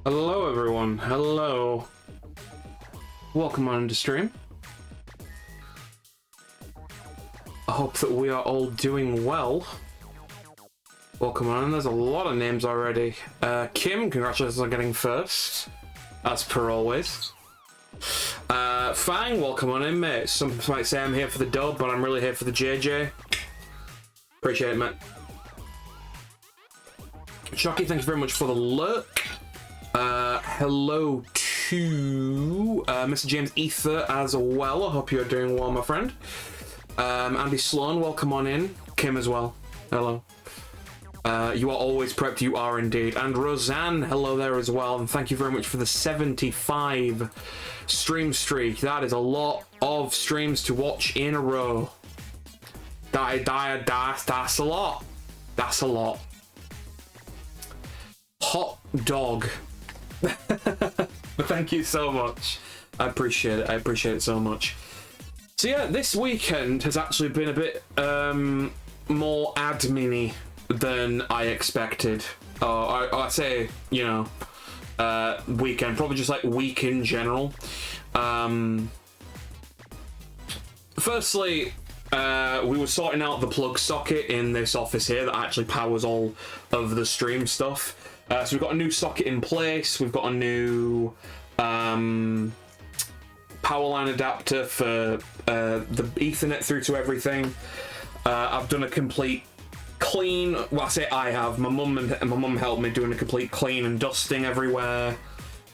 Hello everyone, hello. Welcome on to stream. I hope that we are all doing well. Welcome on, there's a lot of names already. Kim, congratulations on getting first, as per always. Fang, welcome on in, mate. Some might say I'm here for the dub, but I'm really here for the JJ. Appreciate it, mate. Shocky, thank you very much for the lurk. Hello to Mr. James Ether as well. I hope you're doing well, my friend. Andy Sloan, welcome on in. Kim as well. Hello. You are always prepped, you are indeed. And Roseanne, hello there as well. And thank you very much for the 75 stream streak. That is a lot of streams to watch in a row. That's a lot. That's a lot. Hot dog. Thank you so much. I appreciate it. I appreciate it so much. So yeah, this weekend has actually been a bit more admin-y than I expected. I say, you know, weekend, probably just like week in general. Firstly, we were sorting out the plug socket in this office here that actually powers all of the stream stuff. So we've got a new socket in place. We've got a new power line adapter for the Ethernet through to everything. I've done a complete clean. Well, I say I have. My mum helped me doing a complete clean and dusting everywhere.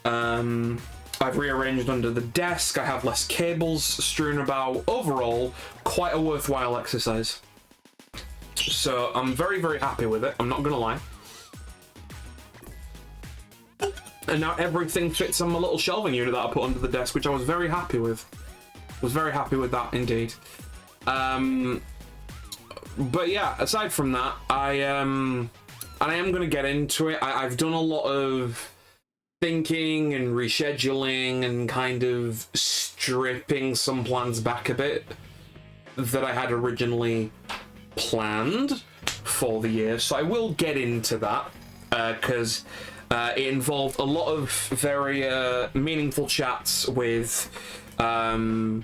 I've rearranged under the desk. I have less cables strewn about. Overall, quite a worthwhile exercise. So I'm very, very happy with it. I'm not gonna lie. And now everything fits on my little shelving unit that I put under the desk, which I was very happy with. Was very happy with that indeed. But yeah, aside from that, I am going to get into it. I've done a lot of thinking and rescheduling and kind of stripping some plans back a bit that I had originally planned for the year. So I will get into that because it involved a lot of very meaningful chats with a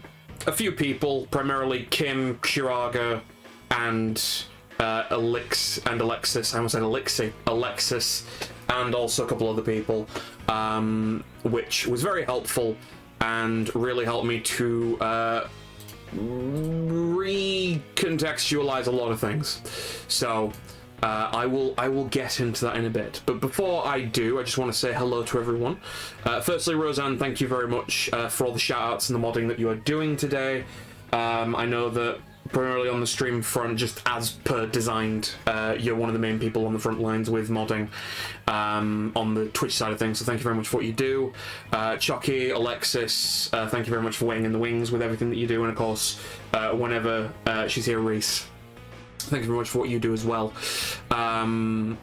few people, primarily Kim, Kuraga, and Alexis. I almost said Alexis, and also a couple other people, which was very helpful and really helped me to recontextualize a lot of things. So I will get into that in a bit. But before I do, I just want to say hello to everyone. Firstly, Roseanne, thank you very much for all the shout-outs and the modding that you are doing today. I know that primarily on the stream front, just as per designed, you're one of the main people on the front lines with modding on the Twitch side of things, so thank you very much for what you do. Chucky, Alexis, thank you very much for waiting in the wings with everything that you do, and of course, whenever she's here, Reese. Thank you very much for what you do as well. And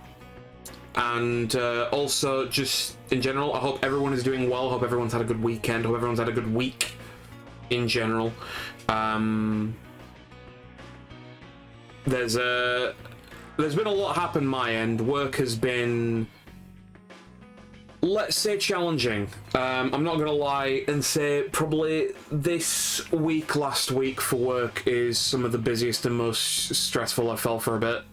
also, just in general, I hope everyone is doing well. I hope everyone's had a good weekend. I hope everyone's had a good week in general. There's been a lot happen my end. Work has been, let's say, challenging. I'm not gonna lie and say probably this week, last week for work is some of the busiest and most stressful I've felt for a bit.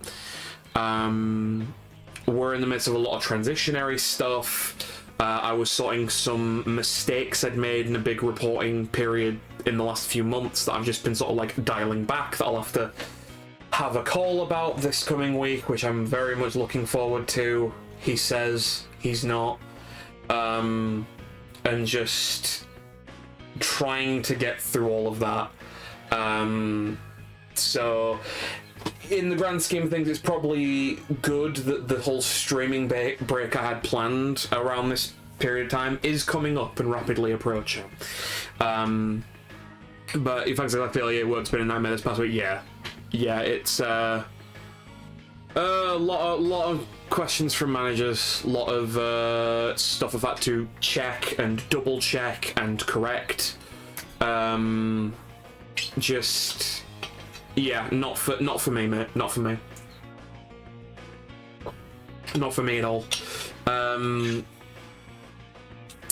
We're in the midst of a lot of transitionary stuff. I was sorting some mistakes I'd made in a big reporting period in the last few months that I've just been sort of like dialing back, that I'll have to have a call about this coming week, which I'm very much looking forward to. He says he's not. And just trying to get through all of that. So in the grand scheme of things, it's probably good that the whole streaming break I had planned around this period of time is coming up and rapidly approaching. But if I feel like work's been a nightmare this past week, yeah, it's a lot of questions from managers, a lot of stuff I've had to check and double check and correct. Just yeah, not for me, mate. Not for me. Not for me at all.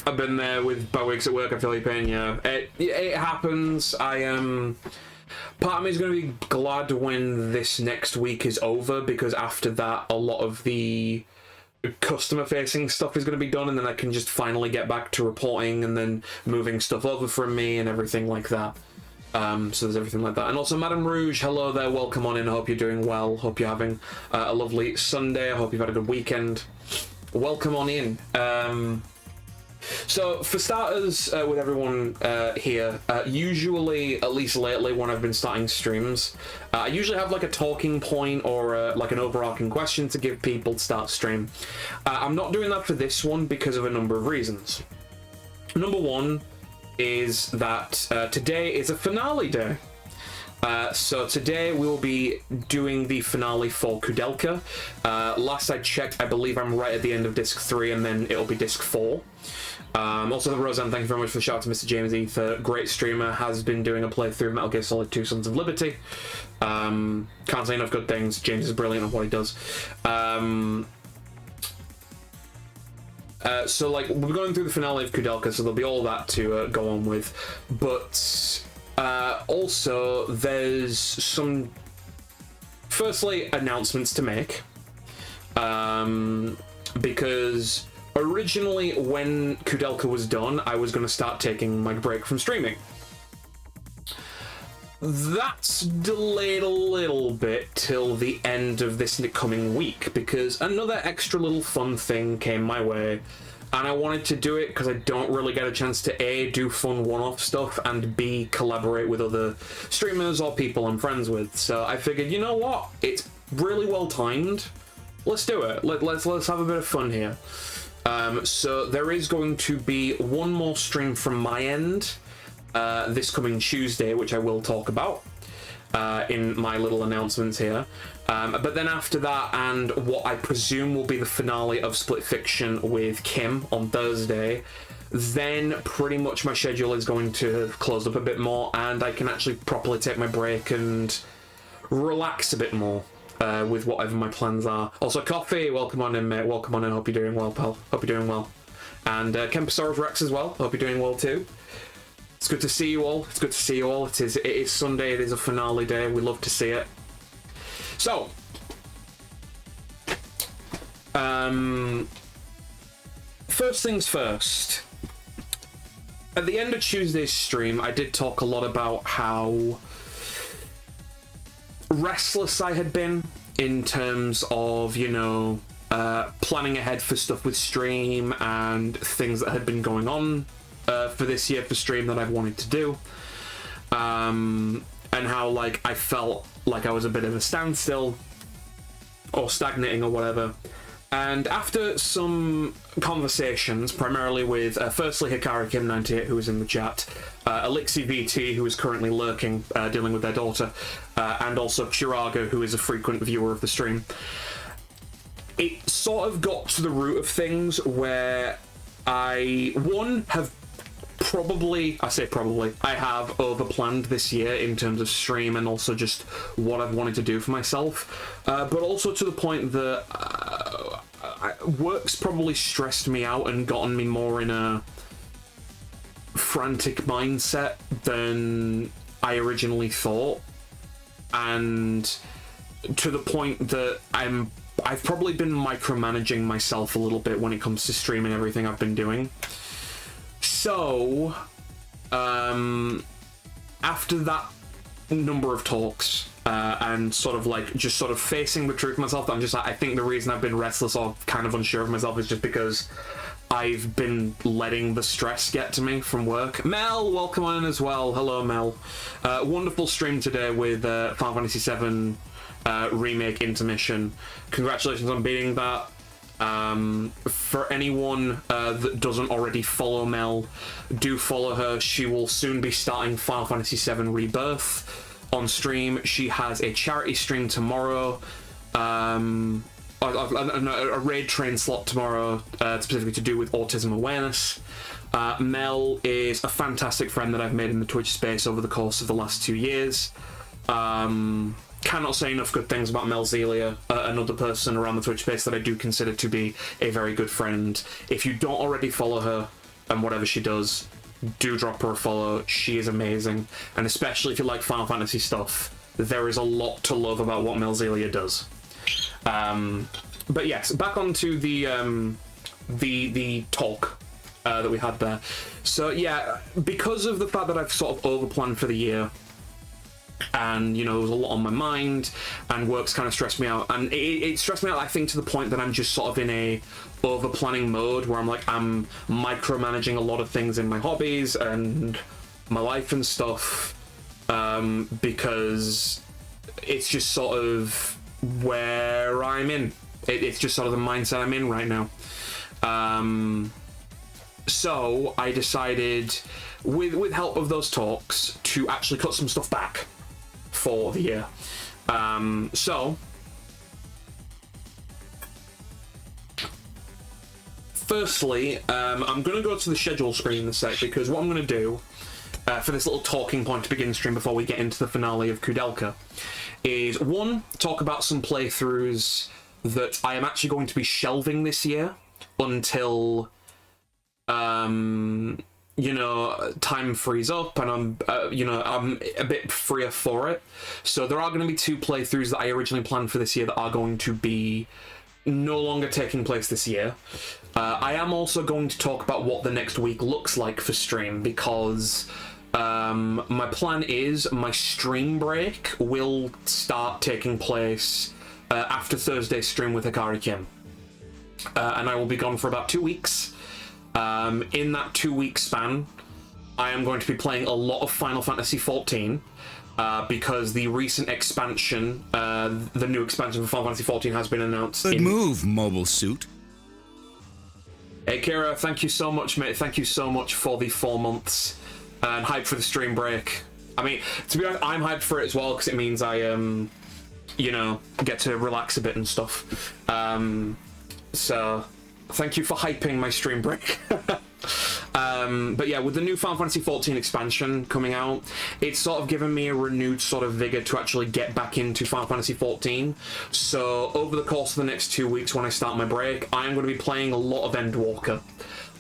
I've been there with bad weeks at work. I feel your pain. Yeah, it happens. I am. Part of me is going to be glad when this next week is over, because after that, a lot of the customer-facing stuff is going to be done, and then I can just finally get back to reporting and then moving stuff over from me and everything like that. So there's everything like that. And also, Madame Rouge, hello there, welcome on in. I hope you're doing well. Hope you're having a lovely Sunday. I hope you've had a good weekend. Welcome on in. So for starters, with everyone here, usually, at least lately when I've been starting streams, I usually have like a talking point or like an overarching question to give people to start stream. I'm not doing that for this one because of a number of reasons. Number one is that today is a finale day. So today we will be doing the finale for Koudelka. Last I checked, I believe I'm right at the end of disc 3, and then it'll be disc 4. Also, Roseanne, thank you very much for the shout out to Mr. James Ether. Great streamer, has been doing a playthrough of Metal Gear Solid 2 Sons of Liberty. Can't say enough good things. James is brilliant at what he does. So, like, we're going through the finale of Koudelka, so there'll be all that to go on with. But also, there's some, firstly, announcements to make. Because originally, when Koudelka was done, I was going to start taking my break from streaming. That's delayed a little bit till the end of this coming week, because another extra little fun thing came my way, and I wanted to do it because I don't really get a chance to A, do fun one-off stuff, and B, collaborate with other streamers or people I'm friends with. So I figured, you know what? It's really well timed. Let's do it. Let's have a bit of fun here. So there is going to be one more stream from my end this coming Tuesday, which I will talk about in my little announcements here. But then after that, and what I presume will be the finale of Split Fiction with Kim on Thursday, then pretty much my schedule is going to have closed up a bit more, and I can actually properly take my break and relax a bit more. With whatever my plans are. Also, Coffee, welcome on in, mate. Welcome on in. Hope you're doing well, pal. Hope you're doing well. And Kemposaurus Rex as well. Hope you're doing well too. It's good to see you all. It's good to see you all. It is Sunday. It is a finale day. We love to see it. So, first things first. At the end of Tuesday's stream, I did talk a lot about how restless I had been in terms of, you know, planning ahead for stuff with stream and things that had been going on for this year for stream that I've wanted to do, and how, like, I felt like I was a bit of a standstill or stagnating or whatever. And after some conversations, primarily with, firstly, Hikari Kim98, who was in the chat, Elixir VT, who is currently lurking, dealing with their daughter, and also Chiraga, who is a frequent viewer of the stream, it sort of got to the root of things where I, one, have probably, I say probably, I have overplanned this year in terms of stream and also just what I've wanted to do for myself, but also to the point that work's probably stressed me out and gotten me more in a frantic mindset than I originally thought, and to the point that I've probably been micromanaging myself a little bit when it comes to streaming everything I've been doing. So, after that number of talks, and sort of like just sort of facing the truth myself, I'm just like, I think the reason I've been restless or kind of unsure of myself is just because I've been letting the stress get to me from work. Mel, welcome on in as well. Hello, Mel. Wonderful stream today with Final Fantasy VII Remake Intermission. Congratulations on beating that. For anyone that doesn't already follow Mel, do follow her. She will soon be starting Final Fantasy VII Rebirth on stream. She has a charity stream tomorrow, a raid train slot tomorrow, specifically to do with autism awareness. Mel is a fantastic friend that I've made in the Twitch space over the course of the last 2 years. Cannot say enough good things about Mel Zelia, another person around the Twitch space that I do consider to be a very good friend. If you don't already follow her, and whatever she does, do drop her a follow. She is amazing, and especially if you like Final Fantasy stuff, there is a lot to love about what Melzelia does. But yes, back onto the talk that we had there. So yeah, because of the fact that I've sort of overplanned for the year, and you know, there was a lot on my mind, and work's kind of stressed me out, and it stressed me out, I think, to the point that I'm just sort of in a over planning mode where I'm micromanaging a lot of things in my hobbies and my life and stuff, because it's just sort of where I'm in. It's just sort of the mindset I'm in right now. So I decided, with help of those talks, to actually cut some stuff back for the year. So firstly, I'm going to go to the schedule screen in a sec, because what I'm going to do for this little talking point to begin the stream before we get into the finale of Koudelka is, one, talk about some playthroughs that I am actually going to be shelving this year until you know, time frees up and I'm you know, I'm a bit freer for it. So there are going to be 2 playthroughs that I originally planned for this year that are going to be no longer taking place this year. I am also going to talk about what the next week looks like for stream, because my plan is my stream break will start taking place after Thursday's stream with Hikari Kim. And I will be gone for about 2 weeks. In that 2-week span, I am going to be playing a lot of Final Fantasy XIV, because the recent expansion, the new expansion for Final Fantasy XIV has been announced. Good move, Mobile Suit. Hey Kira, thank you so much, mate. Thank you so much for the 4 months, and hyped for the stream break. I mean, to be honest, I'm hyped for it as well, because it means I, you know, get to relax a bit and stuff. So thank you for hyping my stream break. But yeah, with the new Final Fantasy XIV expansion coming out, it's sort of given me a renewed sort of vigor to actually get back into Final Fantasy XIV. So over the course of the next 2 weeks when I start my break, I am going to be playing a lot of Endwalker.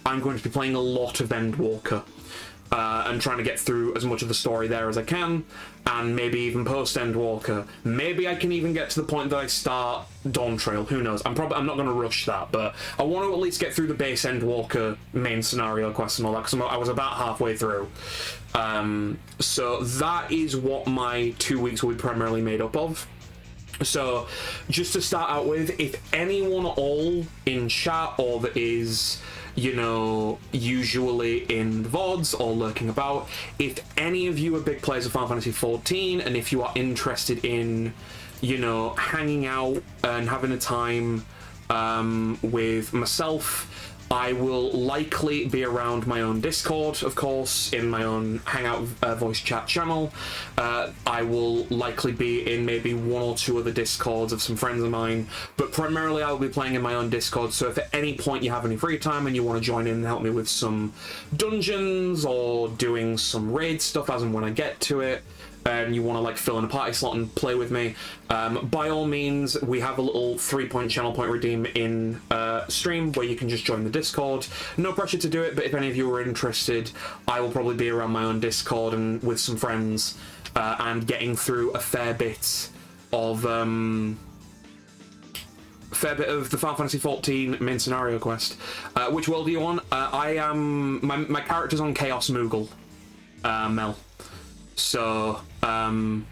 I'm going to be playing a lot of Endwalker. And trying to get through as much of the story there as I can, and maybe even post Endwalker. Maybe I can even get to the point that I start Dawn Trail. Who knows? I'm not going to rush that, but I want to at least get through the base Endwalker main scenario quest and all that, because I was about halfway through. So that is what my 2 weeks will be primarily made up of. So just to start out with, if anyone at all in chat or that is, you know, usually in the VODs or lurking about, if any of you are big players of Final Fantasy XIV, and if you are interested in, you know, hanging out and having a time with myself, I will likely be around my own Discord, of course, in my own Hangout voice chat channel. I will likely be in maybe 1 or 2 other Discords of some friends of mine, but primarily I will be playing in my own Discord. So if at any point you have any free time and you want to join in and help me with some dungeons or doing some raid stuff as and when I get to it, and you want to like fill in a party slot and play with me, by all means, we have a little 3-point channel point redeem in stream where you can just join the Discord. No pressure to do it, but if any of you are interested, I will probably be around my own Discord and with some friends, and getting through a fair bit of the Final Fantasy XIV main scenario quest. Which world are you on? I am my character's on Chaos Moogle, Mel. So that's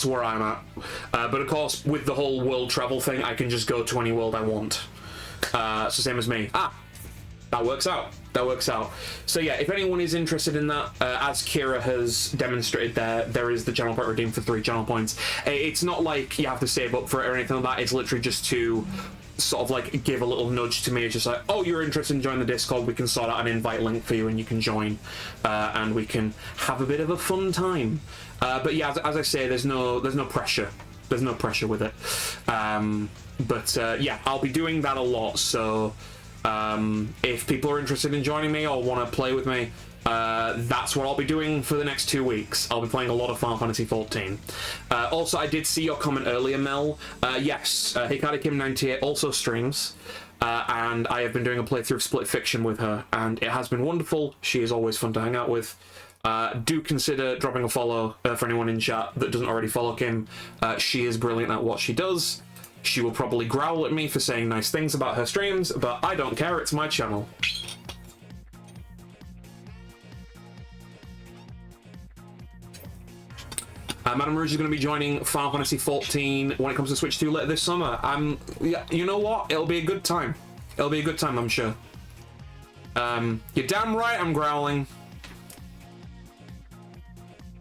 where I'm at. But of course, with the whole world travel thing, I can just go to any world I want. So same as me. That works out. That works out. So yeah, if anyone is interested in that, as Kira has demonstrated there is the channel point redeem for 3 channel points. It's not like you have to save up for it or anything like that. It's literally just to sort of like give a little nudge to me. It's just like, oh, you're interested in joining the Discord, we can sort out an invite link for you and you can join, and we can have a bit of a fun time. But yeah, as I say, there's no pressure. There's no pressure with it. But yeah, I'll be doing that a lot. So if people are interested in joining me or want to play with me, That's what I'll be doing for the next 2 weeks. I'll be playing a lot of Final Fantasy XIV. Also, I did see your comment earlier, Mel. Yes, Hikari Kim 98 also streams, and I have been doing a playthrough of Split Fiction with her, and it has been wonderful. She is always fun to hang out with. Do consider dropping a follow for anyone in chat that doesn't already follow Kim. She is brilliant at what she does. She will probably growl at me for saying nice things about her streams, but I don't care, it's my channel. Madame Rouge is going to be joining Final Fantasy XIV when it comes to Switch 2 later this summer. Yeah, you know what? It'll be a good time. It'll be a good time, I'm sure. You're damn right I'm growling.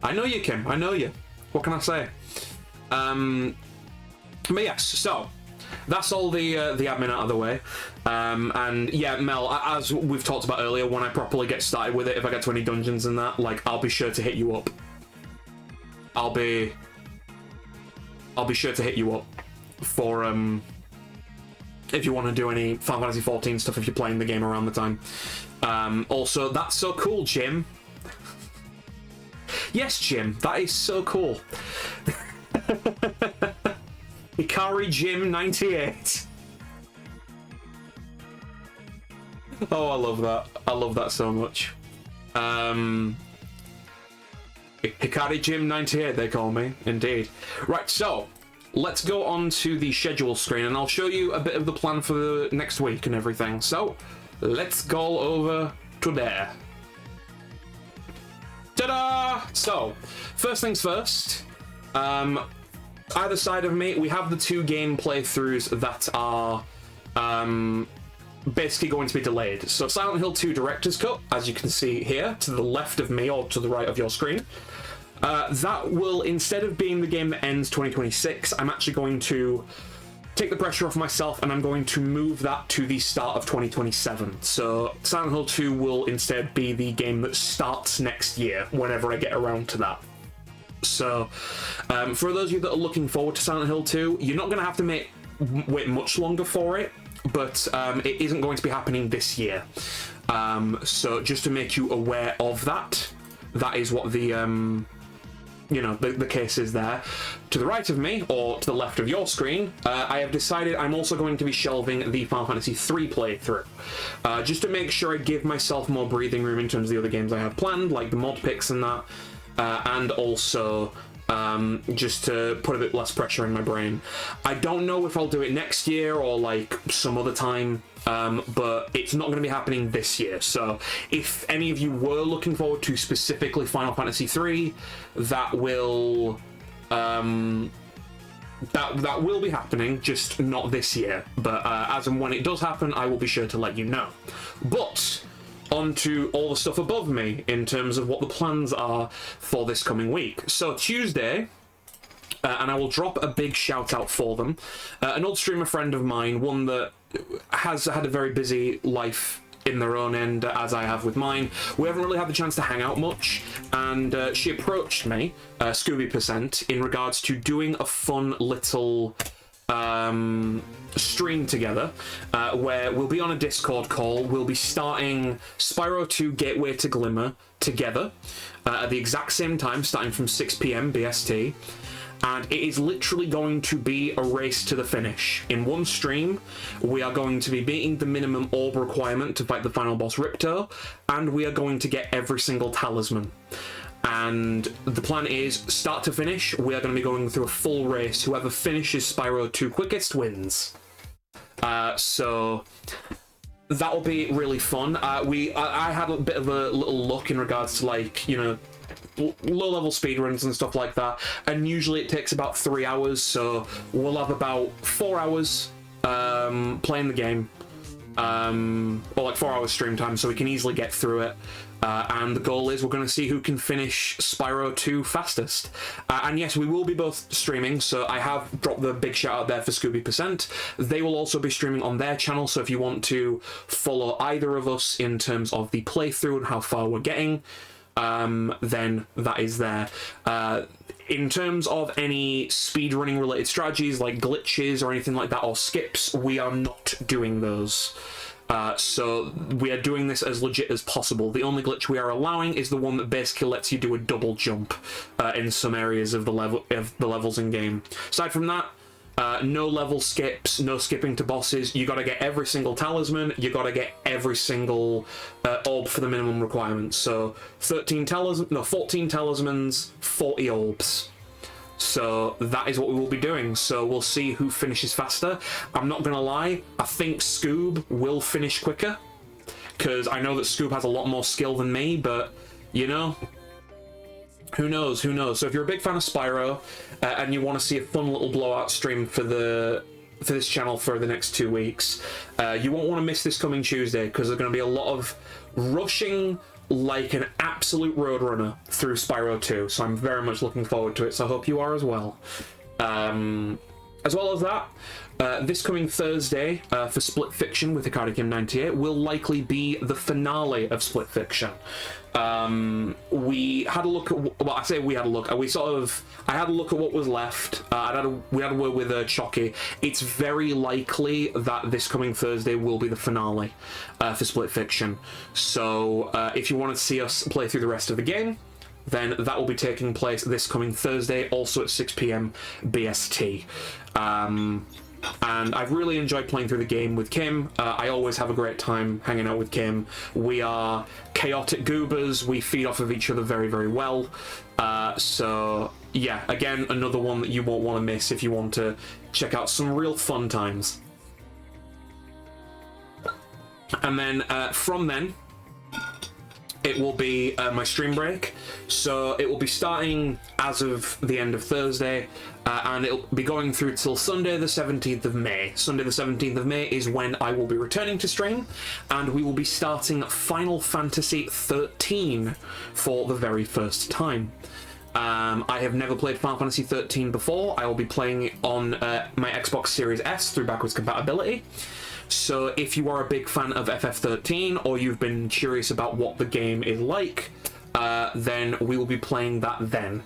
I know you, Kim. I know you. What can I say? But yes, so that's all the admin out of the way. And yeah, Mel, as we've talked about earlier, when I properly get started with it, if I get to any dungeons and that, like, I'll be sure to hit you up. I'll be sure to hit you up for if you want to do any Final Fantasy XIV stuff if you're playing the game around the time. Also, that's so cool, Jim. Yes, Jim, that is so cool. Hikari Jim 98. Oh, I love that. I love that so much. Hikari Jim 98, they call me, indeed. Right, so let's go on to the schedule screen, and I'll show you a bit of the plan for the next week and everything. So let's go over to there. Ta-da! So, first things first. Either side of me, we have the 2 game playthroughs that are basically going to be delayed. So Silent Hill 2 Director's Cut, as you can see here, to the left of me or to the right of your screen. That will, instead of being the game that ends 2026, I'm actually going to take the pressure off myself and I'm going to move that to the start of 2027. So Silent Hill 2 will instead be the game that starts next year, whenever I get around to that. So, for those of you that are looking forward to Silent Hill 2, you're not going to have to wait much longer for it, but it isn't going to be happening this year. So just to make you aware of that, that is what the the case is there. To the right of me, or to the left of your screen, I have decided I'm also going to be shelving the Final Fantasy III playthrough, just to make sure I give myself more breathing room in terms of the other games I have planned, like the mod picks and that. And also just to put a bit less pressure in my brain. I don't know if I'll do it next year or like some other time, but it's not going to be happening this year. So if any of you were looking forward to specifically Final Fantasy III, that will that will be happening, just not this year. But as and when it does happen, I will be sure to let you know. But onto all the stuff above me in terms of what the plans are for this coming week. So Tuesday, and I will drop a big shout out for them, an old streamer friend of mine, one that has had a very busy life in their own end, as I have with mine. We haven't really had the chance to hang out much, and she approached me, Scooby%, in regards to doing a fun little stream together, where we'll be on a Discord call. We'll be starting Spyro 2 Gateway to Glimmer together at the exact same time, starting from 6 PM BST, and it is literally going to be a race to the finish. In one stream, we are going to be beating the minimum orb requirement to fight the final boss Ripto, and we are going to get every single talisman. And the plan is, start to finish, we are going to be going through a full race. Whoever finishes Spyro 2 quickest wins. So that'll be really fun. I had a bit of a little look in regards to, like, you know, low-level speedruns and stuff like that, and usually it takes about 3 hours, so we'll have about 4 hours playing the game, or like 4 hours stream time, so we can easily get through it. And the goal is we're going to see who can finish Spyro 2 fastest. And yes, we will be both streaming, so I have dropped the big shout out there for Scooby%. They will also be streaming on their channel, so if you want to follow either of us in terms of the playthrough and how far we're getting, then that is there. In terms of any speedrunning related strategies like glitches or anything like that, or skips, we are not doing those. So we are doing this as legit as possible. The only glitch we are allowing is the one that basically lets you do a double jump in some areas of the levels in game. Aside from that, no level skips, no skipping to bosses. You got to get every single talisman. You got to get every single orb for the minimum requirements. So 14 talismans, 40 orbs. So that is what we will be doing. So we'll see who finishes faster. I'm not gonna lie, I think Scoob will finish quicker, because I know that Scoob has a lot more skill than me, but you know, who knows, who knows. So if you're a big fan of Spyro and you want to see a fun little blowout stream for this channel for the next 2 weeks, you won't want to miss this coming Tuesday, because there's going to be a lot of rushing like an absolute roadrunner through Spyro 2, so I'm very much looking forward to it, so I hope you are as well. As well as that, this coming Thursday for Split Fiction with Hikari Kim 98 will likely be the finale of Split Fiction. We had a look at, well, I say we had a look, I had a look at what was left. We had a word with Chocky. It's very likely that this coming Thursday will be the finale for Split Fiction. So if you want to see us play through the rest of the game, then that will be taking place this coming Thursday, also at 6 PM BST. And I've really enjoyed playing through the game with Kim. I always have a great time hanging out with Kim. We are chaotic goobers. We feed off of each other very, very well. So yeah, again, another one that you won't want to miss if you want to check out some real fun times. And then from then, it will be my stream break. So it will be starting as of the end of Thursday, and it'll be going through till Sunday the 17th of May. Sunday the 17th of May is when I will be returning to stream, and we will be starting Final Fantasy 13 for the very first time. I have never played Final Fantasy 13 before. I will be playing it on my Xbox Series S through backwards compatibility. So if you are a big fan of FF13, or you've been curious about what the game is like, then we will be playing that then,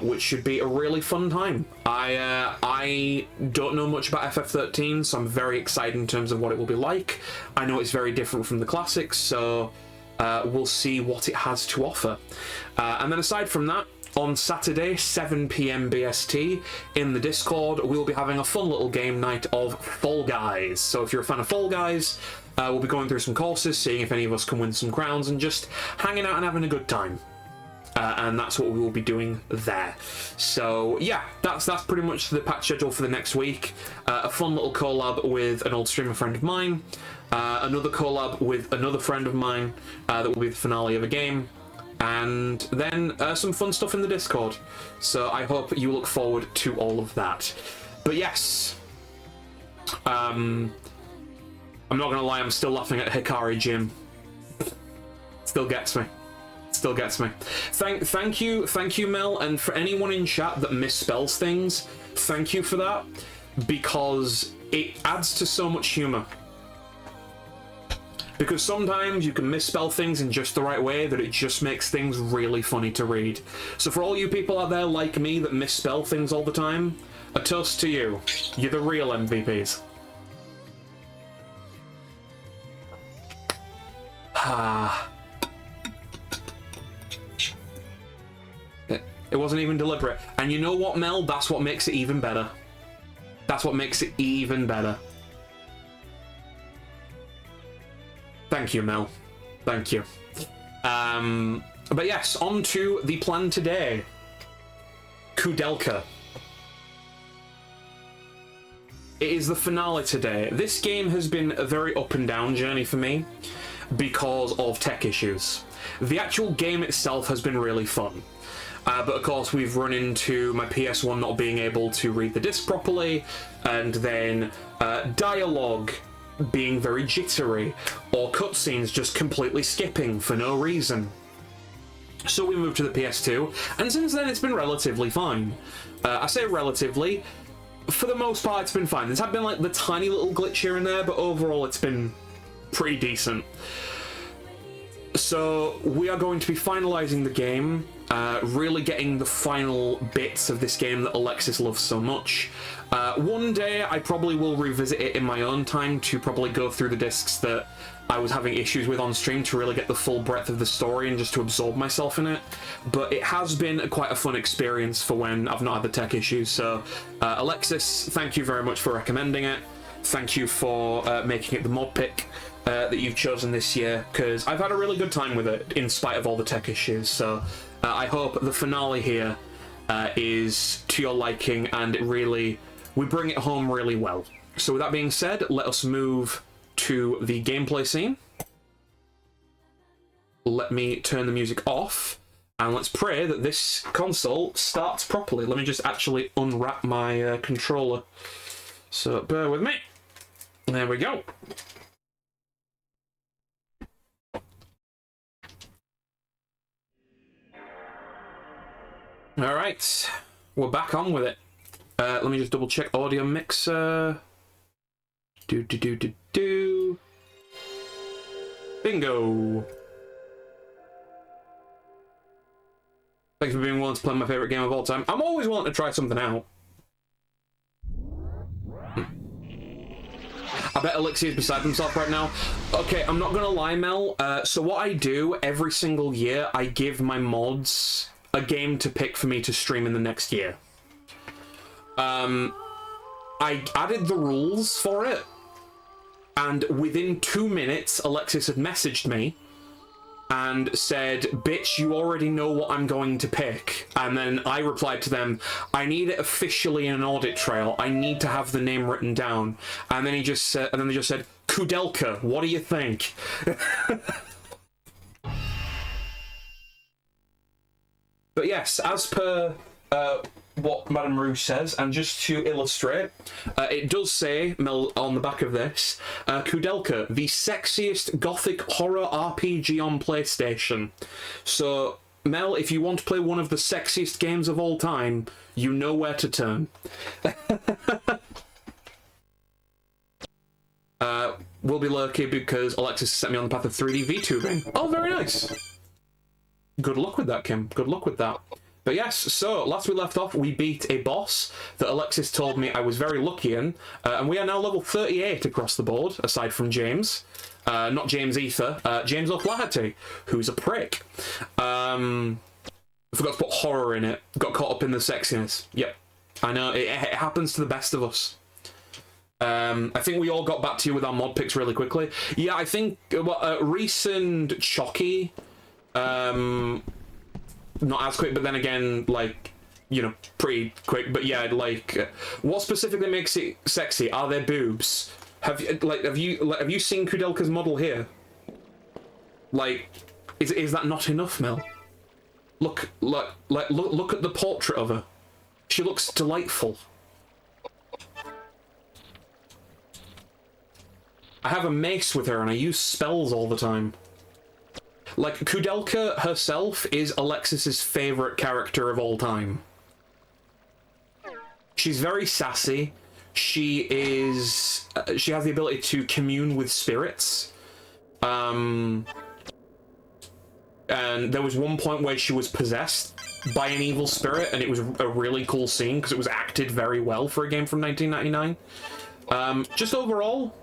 which should be a really fun time. I don't know much about FF13, so I'm very excited in terms of what it will be like. I know it's very different from the classics, so we'll see what it has to offer. And then aside from that, on Saturday, 7 PM BST, in the Discord, we'll be having a fun little game night of Fall Guys. So if you're a fan of Fall Guys, we'll be going through some courses, seeing if any of us can win some crowns, and just hanging out and having a good time. And that's what we will be doing there. So yeah, that's pretty much the patch schedule for the next week. A fun little collab with an old streamer friend of mine, another collab with another friend of mine that will be the finale of a game, and then some fun stuff in the Discord. So I hope you look forward to all of that. But yes, I'm not gonna lie, I'm still laughing at Hikari Jim. Still gets me. Still gets me. Thank you, Mel, and for anyone in chat that misspells things, thank you for that, because it adds to so much humor. Because sometimes you can misspell things in just the right way that it just makes things really funny to read. So for all you people out there like me that misspell things all the time, a toast to you. You're the real MVPs. It wasn't even deliberate. And you know what, Mel? That's what makes it even better. That's what makes it even better. Thank you, Mel. Thank you. But yes, on to the plan today. Koudelka. It is the finale today. This game has been a very up and down journey for me because of tech issues. The actual game itself has been really fun. But of course we've run into my PS1 not being able to read the disc properly, and then dialogue being very jittery, or cutscenes just completely skipping for no reason. So we moved to the PS2, and since then it's been relatively fine. I say relatively, for the most part it's been fine. There's been like the tiny little glitch here and there, but overall it's been pretty decent. So we are going to be finalizing the game, really getting the final bits of this game that Alexis loves so much. One day I probably will revisit it in my own time to probably go through the discs that I was having issues with on stream to really get the full breadth of the story and just to absorb myself in it. But it has been quite a fun experience for when I've not had the tech issues. So Alexis, thank you very much for recommending it. Thank you for making it the mod pick that you've chosen this year, because I've had a really good time with it in spite of all the tech issues. So I hope the finale here is to your liking and we bring it home really well. So with that being said, let us move to the gameplay scene. Let me turn the music off, and let's pray that this console starts properly. Let me just actually unwrap my controller. So bear with me. There we go. All right, we're back on with it. Let me just double check audio mixer. Bingo. Thanks for being willing to play my favorite game of all time. I'm always willing to try something out. I bet Elixir is beside himself right now. Okay, I'm not gonna lie, Mel. So what I do every single year, I give my mods a game to pick for me to stream in the next year. I added the rules for it, and within 2 minutes, Alexis had messaged me and said, bitch, you already know what I'm going to pick. And then I replied to them, I need it officially in an audit trail. I need to have the name written down. And then they just said, Koudelka, what do you think? But yes, as per what Madame Rouge says, and just to illustrate, it does say on the back of this, Koudelka, the sexiest gothic horror RPG on PlayStation. So, Mel, if you want to play one of the sexiest games of all time, you know where to turn. We'll be lucky because Alexis set me on the path of 3D VTubing. Oh, very nice. Good luck with that, Kim. Good luck with that. But yes, so last we left off, we beat a boss that Alexis told me I was very lucky in, and we are now level 38 across the board, aside from James. Not James Ether, James O'Flaherty, who's a prick. I forgot to put horror in it. Got caught up in the sexiness. Yep, I know, it happens to the best of us. I think we all got back to you with our mod picks really quickly. Yeah, I think Reese and Chalky, not as quick, but then again, like, you know, pretty quick. But yeah, like, what specifically makes it sexy? Are there boobs? Have you seen Koudelka's model here? Like, is that not enough, Mel? Look at the portrait of her. She looks delightful. I have a mace with her and I use spells all the time. Like, Koudelka herself is Alexis's favorite character of all time. She's very sassy. She has the ability to commune with spirits. And there was one point where she was possessed by an evil spirit, and it was a really cool scene because it was acted very well for a game from 1999. Just overall,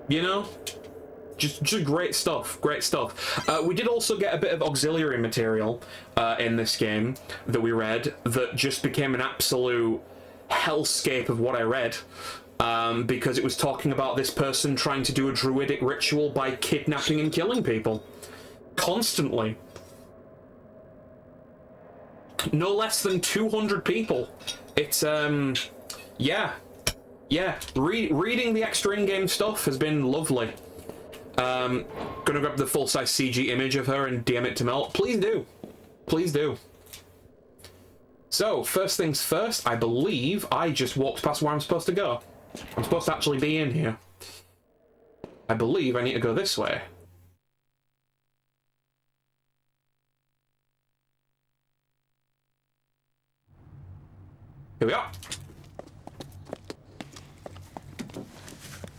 you know, just great stuff, great stuff. We did also get a bit of auxiliary material in this game that we read that just became an absolute hellscape of what I read, because it was talking about this person trying to do a druidic ritual by kidnapping and killing people constantly. No less than 200 people. It's yeah, reading the extra in-game stuff has been lovely. Gonna grab the full-size CG image of her and DM it to Mel. Please do. Please do. So, first things first, I believe I just walked past where I'm supposed to go. I'm supposed to actually be in here. I believe I need to go this way. Here we are.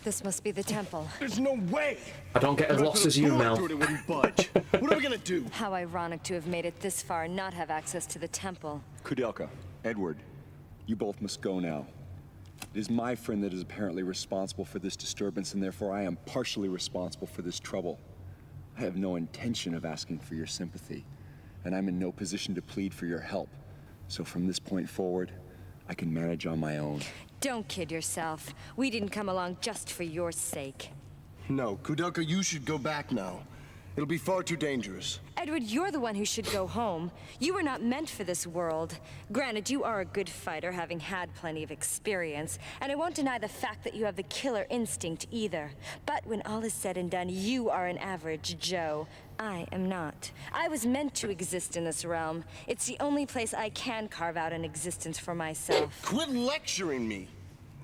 This must be the temple. There's no way! I don't get as lost as you, Mel. It wouldn't budge. What are we gonna do? How ironic to have made it this far and not have access to the temple. Koudelka, Edward, You both must go now. It is my friend that is apparently responsible for this disturbance, and therefore I am partially responsible for this trouble. I have no intention of asking for your sympathy, and I'm in no position to plead for your help. So from this point forward, I can manage on my own. Don't kid yourself. We didn't come along just for your sake. No, Koudelka, you should go back now. It'll be far too dangerous. Edward, you're the one who should go home. You were not meant for this world. Granted, you are a good fighter, having had plenty of experience, and I won't deny the fact that you have the killer instinct either. But when all is said and done, you are an average Joe. I am not. I was meant to exist in this realm. It's the only place I can carve out an existence for myself. Quit lecturing me.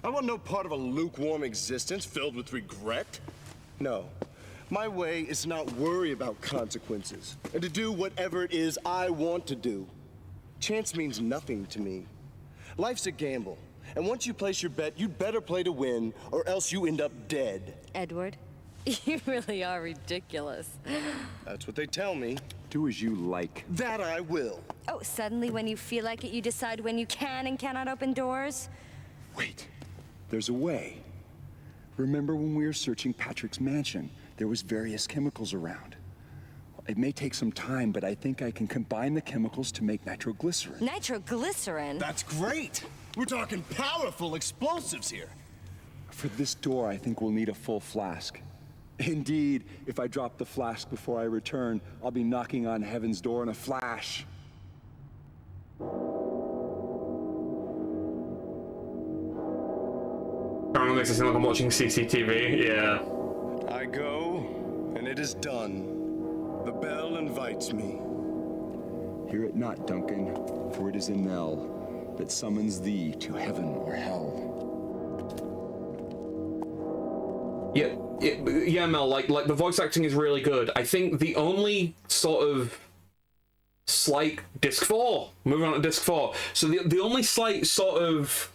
I want no part of a lukewarm existence filled with regret. No. My way is to not worry about consequences, and to do whatever it is I want to do. Chance means nothing to me. Life's a gamble, and once you place your bet, you'd better play to win, or else you end up dead. Edward, you really are ridiculous. That's what they tell me. Do as you like. That I will. Oh, suddenly when you feel like it, you decide when you can and cannot open doors? Wait, there's a way. Remember when we were searching Patrick's mansion? There was various chemicals around. It may take some time, but I think I can combine the chemicals to make nitroglycerin. Nitroglycerin? That's great. We're talking powerful explosives here. For this door, I think we'll need a full flask. Indeed, if I drop the flask before I return, I'll be knocking on heaven's door in a flash. Apparently makes it seem like I'm watching CCTV, yeah. I go, and it is done. The bell invites me. Hear it not, Duncan, for it is a knell that summons thee to heaven or hell. Yeah, Mel, like the voice acting is really good. I think the only sort of slight disc 4, moving on to disc 4. So the only slight sort of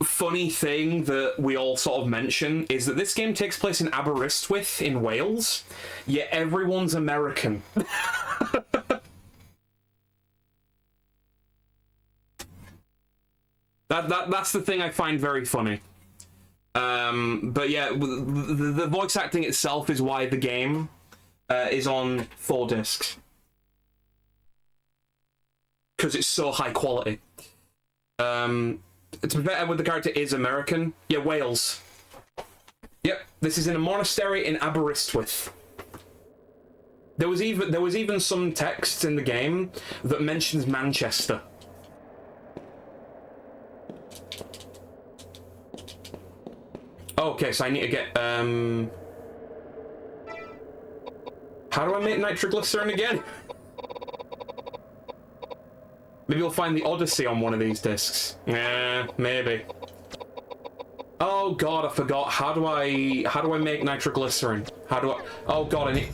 funny thing that we all sort of mention is that this game takes place in Aberystwyth in Wales, yet everyone's American. That's the thing I find very funny. But yeah, the voice acting itself is why the game is on 4 discs. Because it's so high quality. To be fair, with the character is American. Yeah, Wales. Yep, this is in a monastery in Aberystwyth. There was even some text in the game that mentions Manchester. Okay, so I need to get how do I make nitroglycerin again? Maybe we'll find the Odyssey on one of these discs. Yeah, maybe. Oh god, I forgot. How do I make nitroglycerin? How do I? Oh god, I need.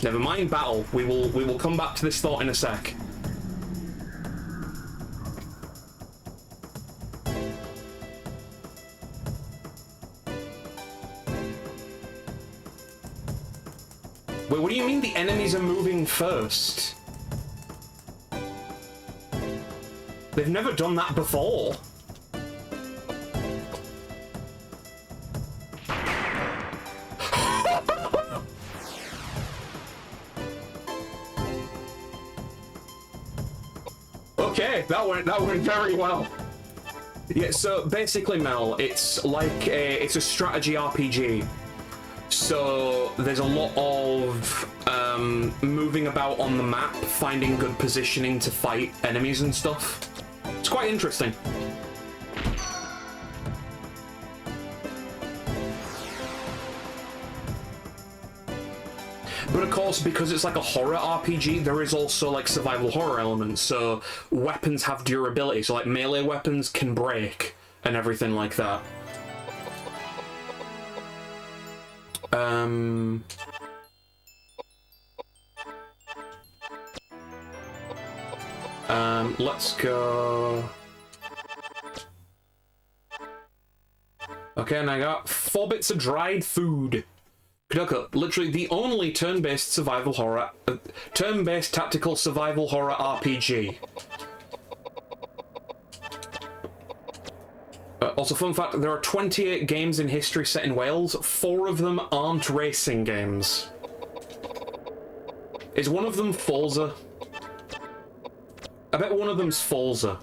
Never mind, battle. We will come back to this thought in a sec. Wait, what do you mean the enemies are moving first? They've never done that before. Okay, that went very well. Yeah, so basically, Mel, it's like it's a strategy RPG. So there's a lot of moving about on the map, finding good positioning to fight enemies and stuff. It's quite interesting. But of course, because it's like a horror RPG, there is also like survival horror elements. So weapons have durability. So like melee weapons can break and everything like that. Let's go. Okay, and I got 4 bits of dried food. Koudelka, literally the only turn-based survival horror, turn-based tactical survival horror RPG. Also, fun fact, there are 28 games in history set in Wales. 4 of them aren't racing games. Is one of them Forza? I bet one of them's Forza.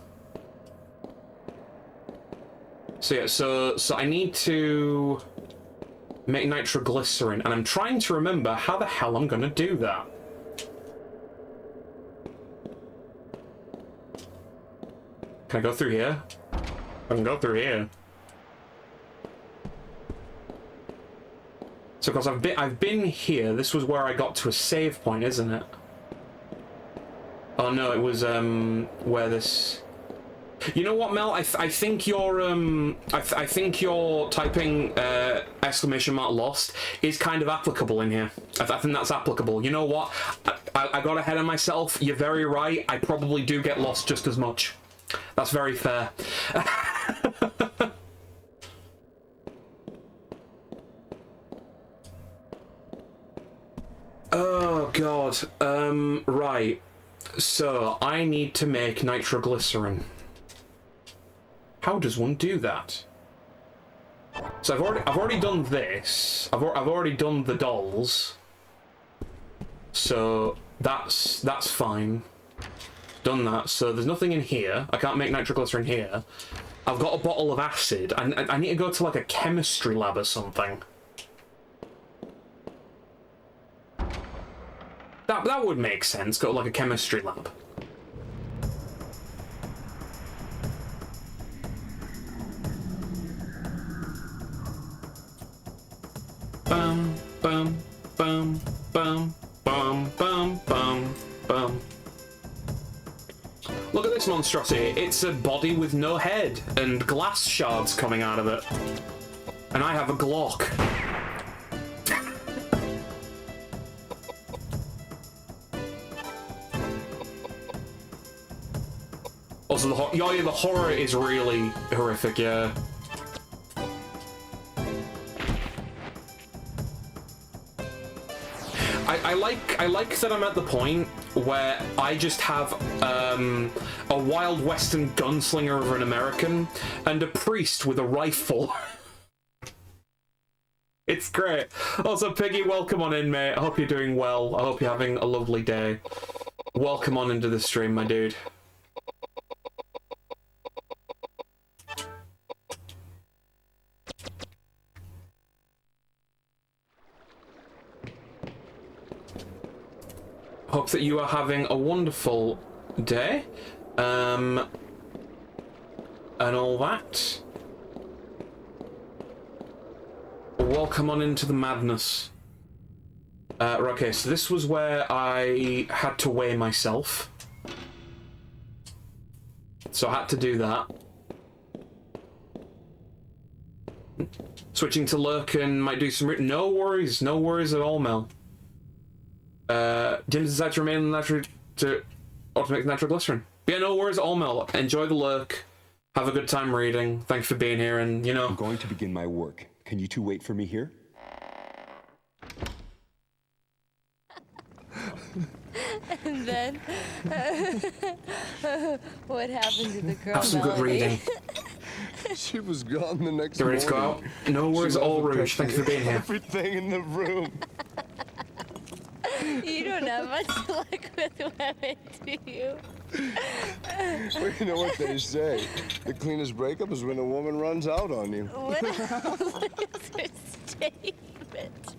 So yeah, so I need to make nitroglycerin, and I'm trying to remember how the hell I'm gonna do that. Can I go through here? I can go through here. So, because I've been here. This was where I got to a save point, isn't it? Oh no, it was where this. You know what, Mel? I think you're I think your typing exclamation mark lost is kind of applicable in here. I think that's applicable. You know what? I got ahead of myself. You're very right. I probably do get lost just as much. That's very fair. Oh god. Right. So I need to make nitroglycerin. How does one do that? So I've already done this. I've already done the dolls. So that's fine. Done that. So there's nothing in here. I can't make nitroglycerin here. I've got a bottle of acid. I need to go to like a chemistry lab or something. That would make sense. Go to like a chemistry lab. Bum bum bum bum bum bum bum bum. Look at this monstrosity. It's a body with no head and glass shards coming out of it. And I have a Glock. Also, the horror is really horrific, yeah. I like that I'm at the point where I just have a wild western gunslinger of an American and a priest with a rifle. It's great. Also, Piggy, welcome on in, mate. I hope you're doing well. I hope you're having a lovely day. Welcome on into the stream, my dude. Hope that you are having a wonderful day, and all that. Welcome on into the madness. Okay, so this was where I had to weigh myself. So I had to do that. Switching to Lurkin might do some... No worries at all, Mel. Jim decided to remain to automate nitroglycerin. Yeah, no worries at all, Mel. Enjoy the lurk. Have a good time reading. Thank you for being here, and, you know... I'm going to begin my work. Can you two wait for me here? And then, what happened to the girl? Have some good reading. She was gone the next You ready to go out? No worries at all, Rouge. Thank you for being here. Everything in the room. You don't have much luck with women, do you? Well, you know what they say. The cleanest breakup is when a woman runs out on you. What a loser statement.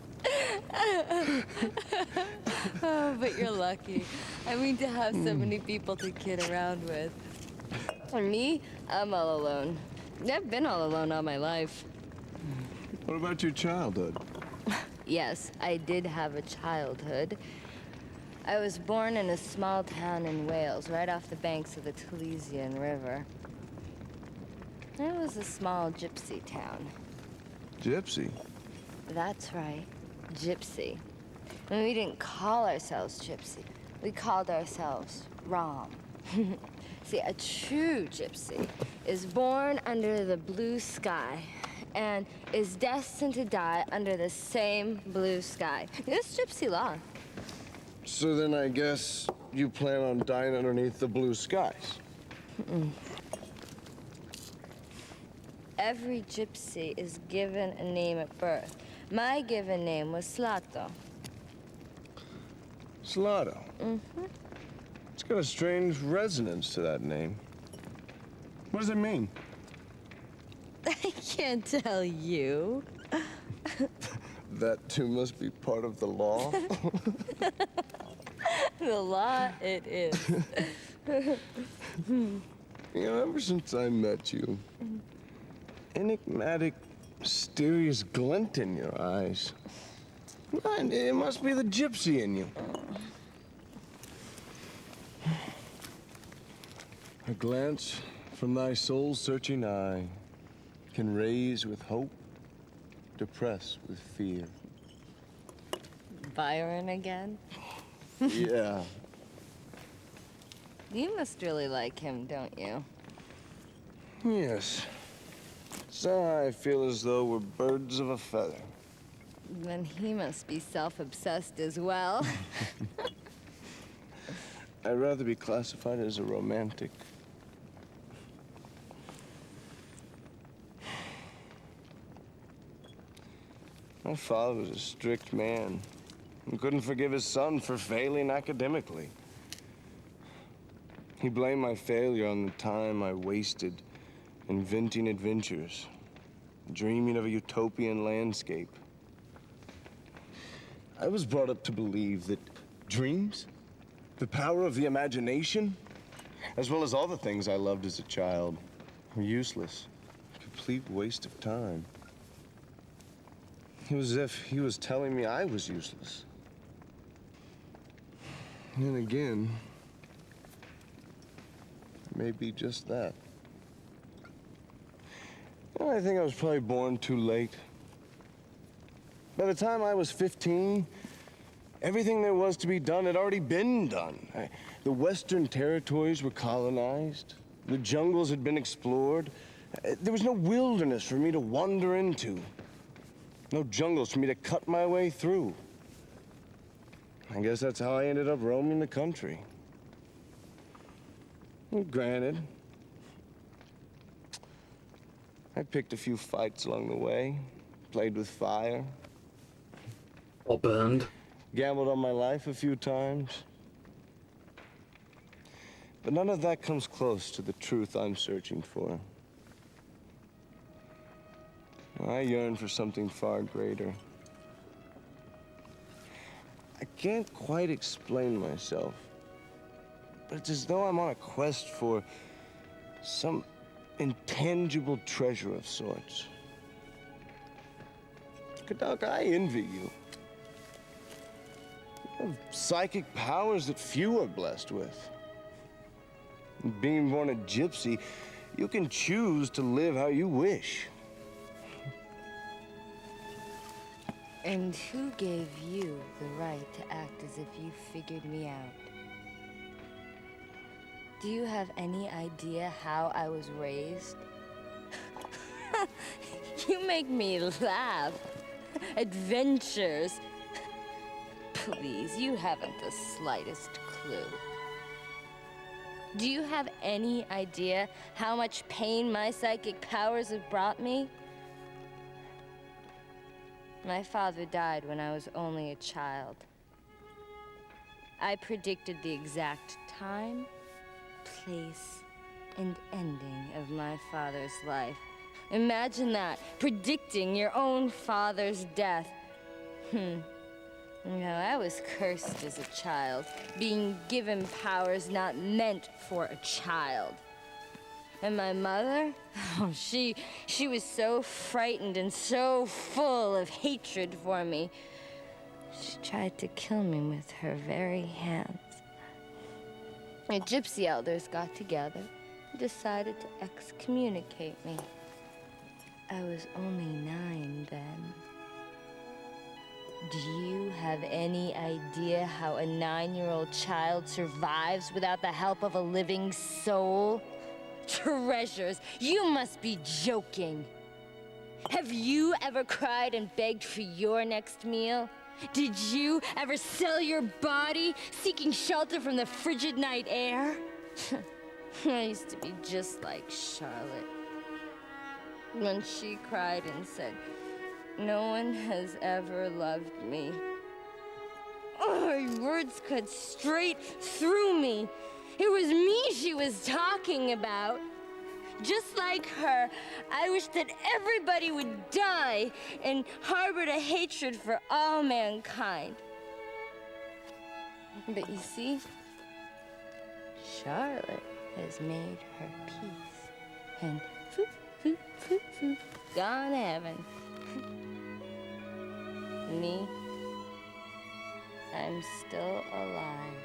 Oh, but you're lucky. I mean, to have so many people to kid around with. For me, I'm all alone. I've been all alone all my life. What about your childhood? Yes, I did have a childhood. I was born in a small town in Wales, right off the banks of the Taliesin River. It was a small gypsy town. Gypsy? That's right, gypsy. And we didn't call ourselves gypsy. We called ourselves Rom. See, a true gypsy is born under the blue sky and is destined to die under the same blue sky. It's gypsy law. So then I guess you plan on dying underneath the blue skies. Every gypsy is given a name at birth. My given name was Slato. Slato? Mm-hmm. It's got a strange resonance to that name. What does it mean? I can't tell you. That too must be part of the law. The law it is. You know, ever since I met you, enigmatic, mysterious glint in your eyes. And it must be the gypsy in you. A glance from thy soul-searching eye can raise with hope, depress with fear. Byron again? Yeah. You must really like him, don't you? Yes. So I feel as though we're birds of a feather. Then he must be self-obsessed as well. I'd rather be classified as a romantic. My father was a strict man and couldn't forgive his son for failing academically. He blamed my failure on the time I wasted inventing adventures, dreaming of a utopian landscape. I was brought up to believe that dreams, the power of the imagination, as well as all the things I loved as a child, were useless, a complete waste of time. It was as if he was telling me I was useless. And then again, it may be just that. You know, I think I was probably born too late. By the time I was 15, everything there was to be done had already been done. The Western territories were colonized. The jungles had been explored. There was no wilderness for me to wander into. No jungles for me to cut my way through. I guess that's how I ended up roaming the country. Well, granted, I picked a few fights along the way, played with fire. Or burned. Gambled on my life a few times. But none of that comes close to the truth I'm searching for. I yearn for something far greater. I can't quite explain myself, but it's as though I'm on a quest for some intangible treasure of sorts. Koudelka, I envy you. You have psychic powers that few are blessed with. Being born a gypsy, you can choose to live how you wish. And who gave you the right to act as if you figured me out? Do you have any idea how I was raised? You make me laugh. Adventures. Please, you haven't the slightest clue. Do you have any idea how much pain my psychic powers have brought me? My father died when I was only a child. I predicted the exact time, place, and ending of my father's life. Imagine that, predicting your own father's death. No, I was cursed as a child, being given powers not meant for a child. And my mother? Oh, she was so frightened and so full of hatred for me. She tried to kill me with her very hands. The gypsy elders got together and decided to excommunicate me. I was only 9 then. Do you have any idea how a 9-year-old child survives without the help of a living soul? Treasures, you must be joking. Have you ever cried and begged for your next meal? Did you ever sell your body, seeking shelter from the frigid night air? I used to be just like Charlotte. when she cried and said, "No one has ever loved me." Oh, her words cut straight through me. It was me she was talking about. Just like her, I wish that everybody would die and harbored a hatred for all mankind. But you see, Charlotte has made her peace. And gone to heaven. Me, I'm still alive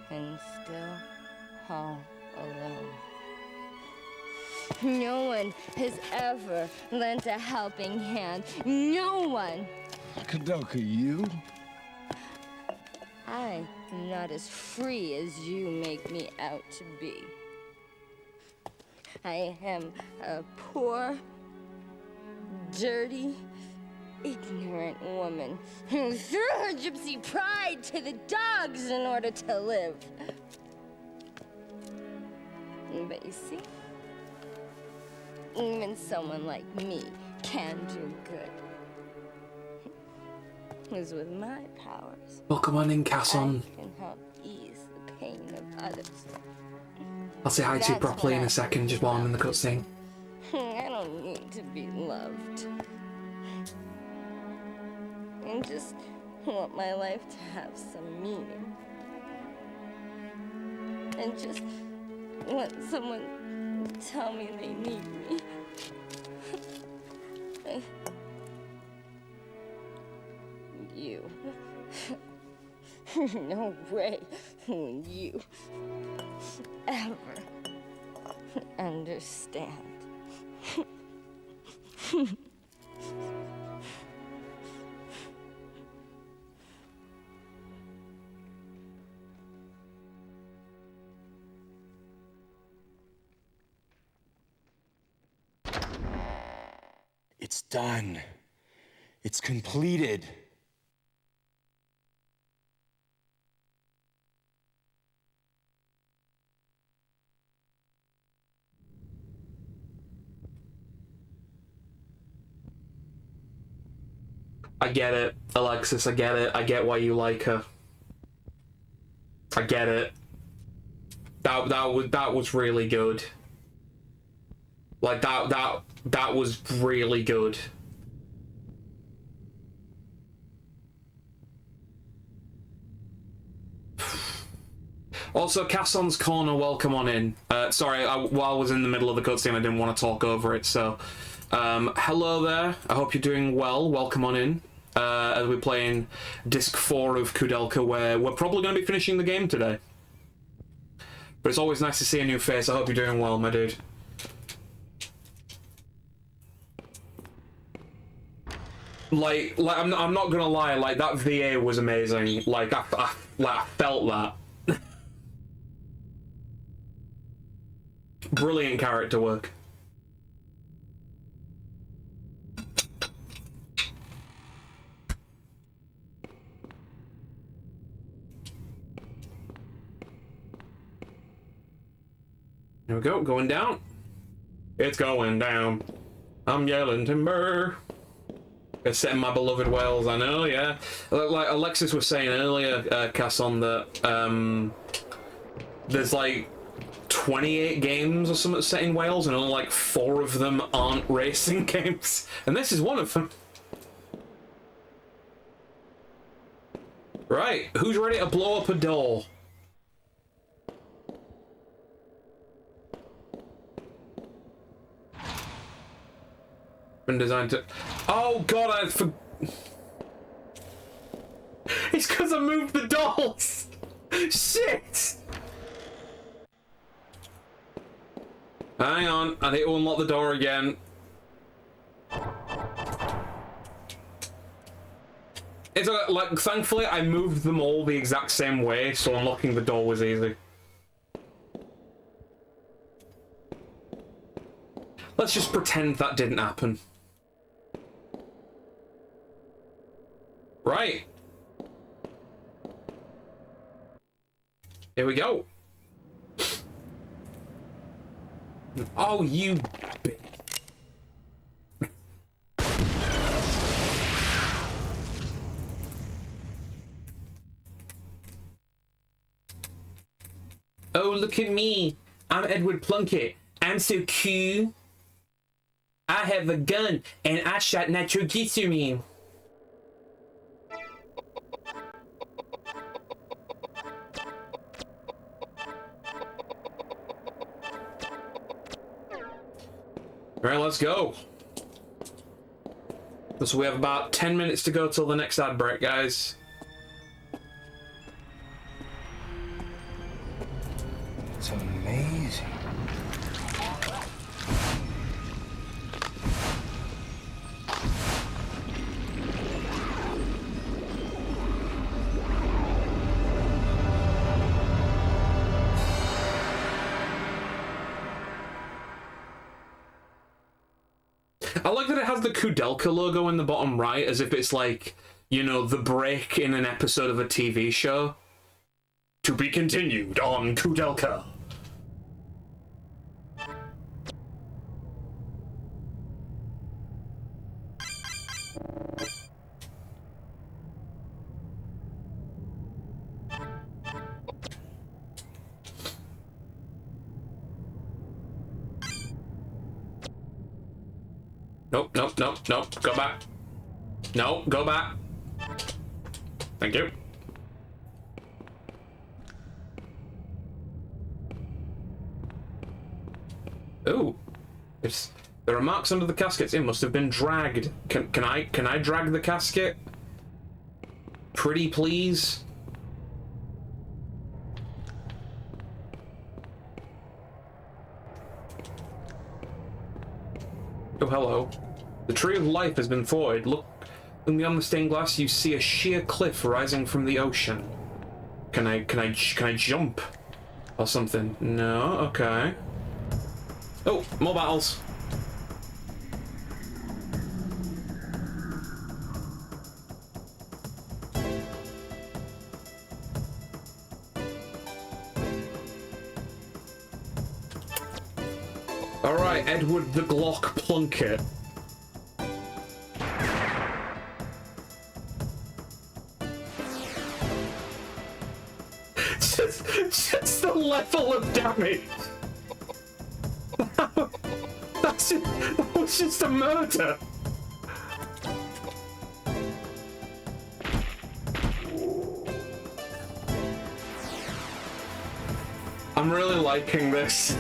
and still all alone. No one has ever lent a helping hand. No one. Koudelka, you? I am not as free as you make me out to be. I am a poor, dirty, ignorant woman who threw her gypsy pride to the dogs in order to live. But you see, even someone like me can do good. Because with my powers, Welcome on in, Casson. I can help ease the pain of others. I'll say hi to you That's properly what in I a second, just while I'm in the cutscene. I don't need to be loved. I just want my life to have some meaning. And just want someone to tell me they need me. You. No way will you ever understand. It's done. It's completed. I get it, Alexis, I get it. I get why you like her. I get it. That was really good. Like that was really good. Also, Casson's Corner, welcome on in. Sorry, while I was in the middle of the cutscene, I didn't want to talk over it, so... hello there, I hope you're doing well, welcome on in. As we're playing Disc 4 of Koudelka, where we're probably going to be finishing the game today. But it's always nice to see a new face, I hope you're doing well, my dude. Like I'm not gonna lie, like, that VA was amazing. Like, I felt that. Brilliant character work. There we go, going down. It's going down. I'm yelling timber. Setting my beloved whales, I know, yeah. Like Alexis was saying earlier, Casson, that there's like 28 games or something set in Wales, and only like 4 of them aren't racing games. And this is one of them. Right, who's ready to blow up a door? Been designed to... Oh god, It's because I moved the dolls! Shit! Hang on, I need to unlock the door again. It's like, thankfully I moved them all the exact same way, so unlocking the door was easy. Let's just pretend that didn't happen. Right. Here we go. Oh, you bitch. Oh, look at me. I'm Edward Plunkett. I'm so cool. I have a gun, and I shot nitroglycerin. All right, let's go. So we have about 10 minutes to go till the next ad break, guys. It's amazing. I like that it has the Koudelka logo in the bottom right, as if it's like, you know, the break in an episode of a TV show. To be continued on Koudelka. Nope, nope, nope, nope. Go back. No, go back. Thank you. Ooh. There are marks under the caskets. It must have been dragged. Can I drag the casket? Pretty please? Oh, hello. The tree of life has been void. Look beyond the stained glass, you see a sheer cliff rising from the ocean. Can I jump? Or something? No, okay. Oh, more battles. Alright, Edward the Glock Plunkett. just the level of damage. That was just a murder. I'm really liking this.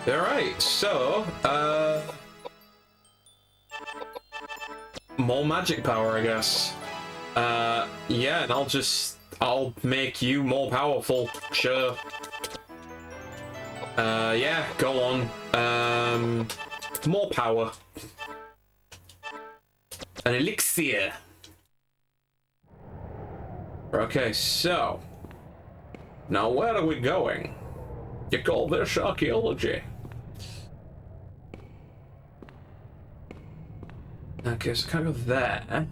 Alright, so, more magic power, I guess. Yeah, and I'll make you more powerful, sure. Yeah, go on. More power. An elixir. Okay, so, now where are we going? You call this archaeology? Okay, so can I go there?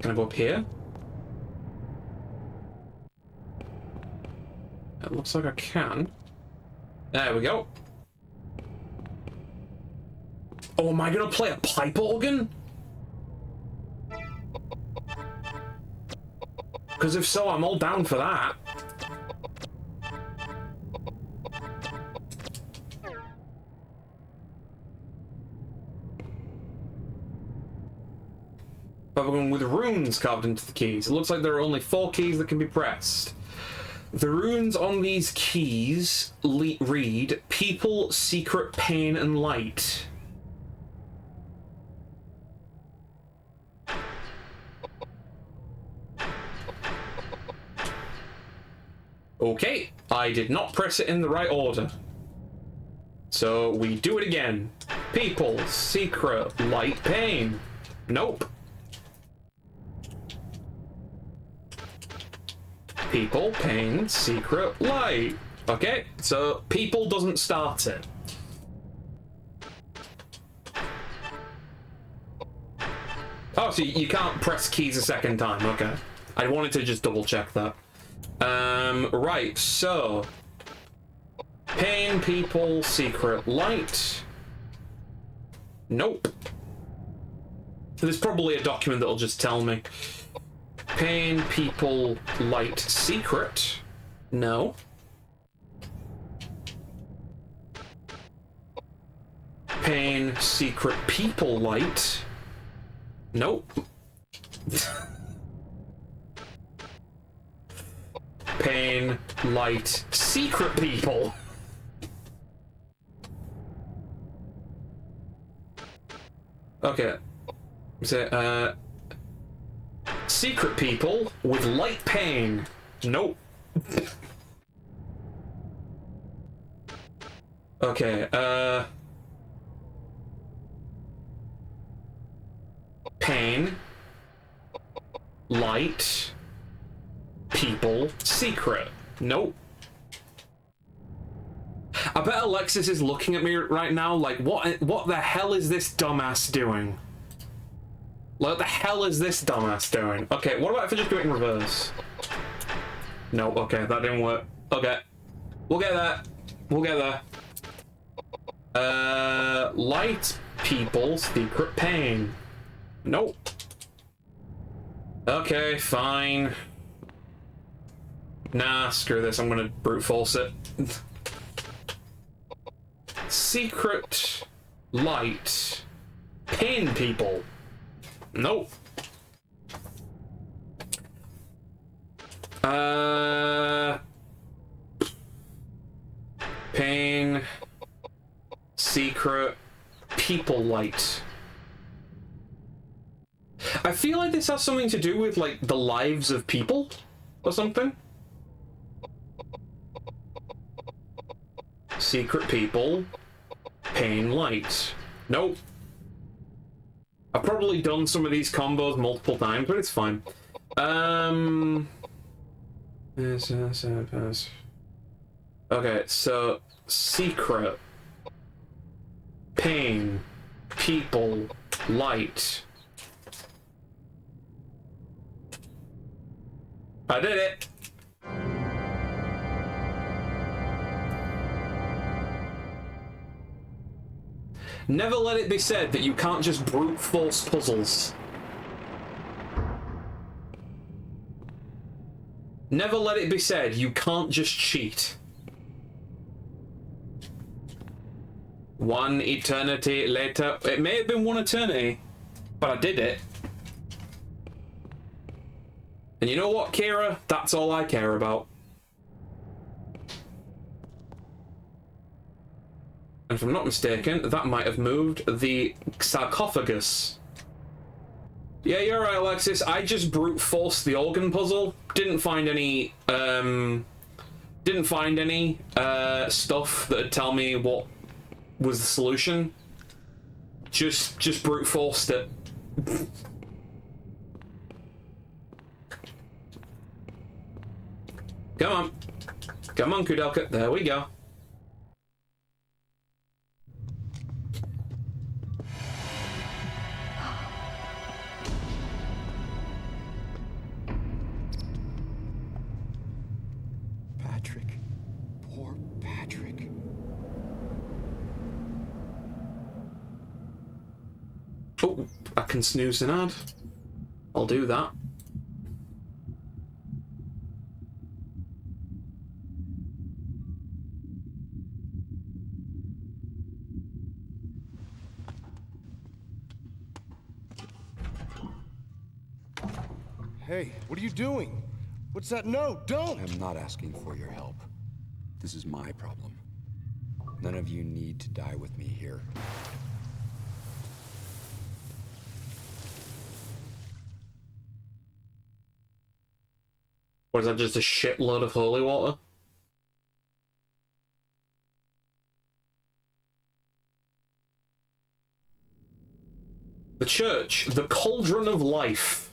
Can I go up here? It looks like I can. There we go. Oh, am I gonna play a pipe organ? Because if so, I'm all down for that. But we're going with runes carved into the keys. It looks like there are only 4 keys that can be pressed. The runes on these keys read people, secret, pain, and light. Okay, I did not press it in the right order. So we do it again. People, secret, light, pain. Nope. People, pain, secret, light. Okay, so people doesn't start it. Oh, so you can't press keys a second time. Okay. I wanted to just double check that. Right, so Pain, people, secret, light. Nope. There's probably a document that'll just tell me. Pain, people, light, secret. No. Pain, secret, people, light. Nope. Pain, light, secret, people. Okay. So, secret people with light pain. Nope. Okay, pain, light, people, secret. Nope. I bet Alexis is looking at me right now like, what the hell is this dumbass doing? What the hell is this dumbass doing? Okay, what about if I just do it in reverse? No, okay, that didn't work. Okay. We'll get there. We'll get there. Light, people, secret, pain. Nope. Okay, fine. Nah, screw this. I'm gonna brute force it. Secret, light, pain, people. Nope. Pain, secret, people, light. I feel like this has something to do with, like, the lives of people or something. Secret, people, pain, light. Nope. I've probably done some of these combos multiple times, but it's fine. Okay, so secret, pain, people, light. I did it. Never let it be said that you can't just brute force puzzles. Never let it be said you can't just cheat. One eternity later. It may have been one eternity, but I did it. And you know what, Kira? That's all I care about. And if I'm not mistaken, that might have moved the sarcophagus. Yeah, you're right, Alexis. I just brute forced the organ puzzle. Didn't find any, stuff that'd tell me what was the solution. Just brute forced it. Come on. Come on, Koudelka. There we go. Patrick. Poor Patrick. Oh, I can snooze an ad. I'll do that. Hey, what are you doing? What's that? No, don't! I'm not asking for your help. This is my problem. None of you need to die with me here. Or is that just a shitload of holy water? The church, the cauldron of life.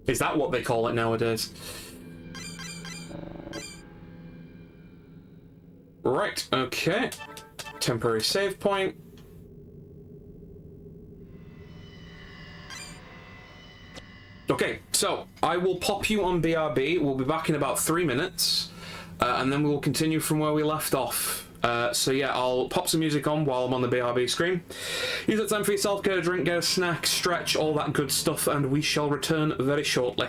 Is that what they call it nowadays? Right, okay. Temporary save point. Okay, so I will pop you on BRB. We'll be back in about 3 minutes. and then we will continue from where we left off. So yeah, I'll pop some music on while I'm on the BRB screen. Use that time for yourself, get a drink, get a snack, stretch, all that good stuff, and we shall return very shortly.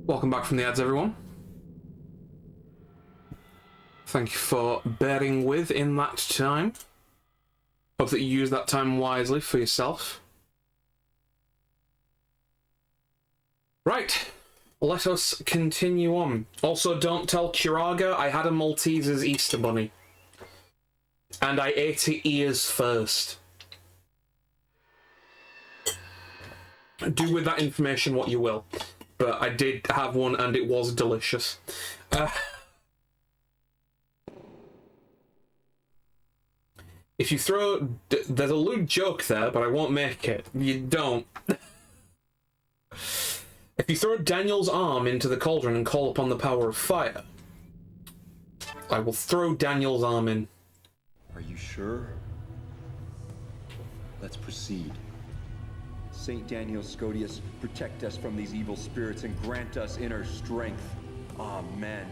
Welcome back from the ads, everyone. Thank you for bearing with in that time. Hope that you use that time wisely for yourself. Right, let us continue on. Also, don't tell Chiraga I had a Malteser's Easter Bunny. And I ate its ears first. Do with that information what you will. But I did have one and it was delicious. If you throw... There's a lewd joke there, but I won't make it. You don't. If you throw Daniel's arm into the cauldron and call upon the power of fire, I will throw Daniel's arm in. Are you sure? Let's proceed. Saint Daniel Scodius, protect us from these evil spirits and grant us inner strength. Amen.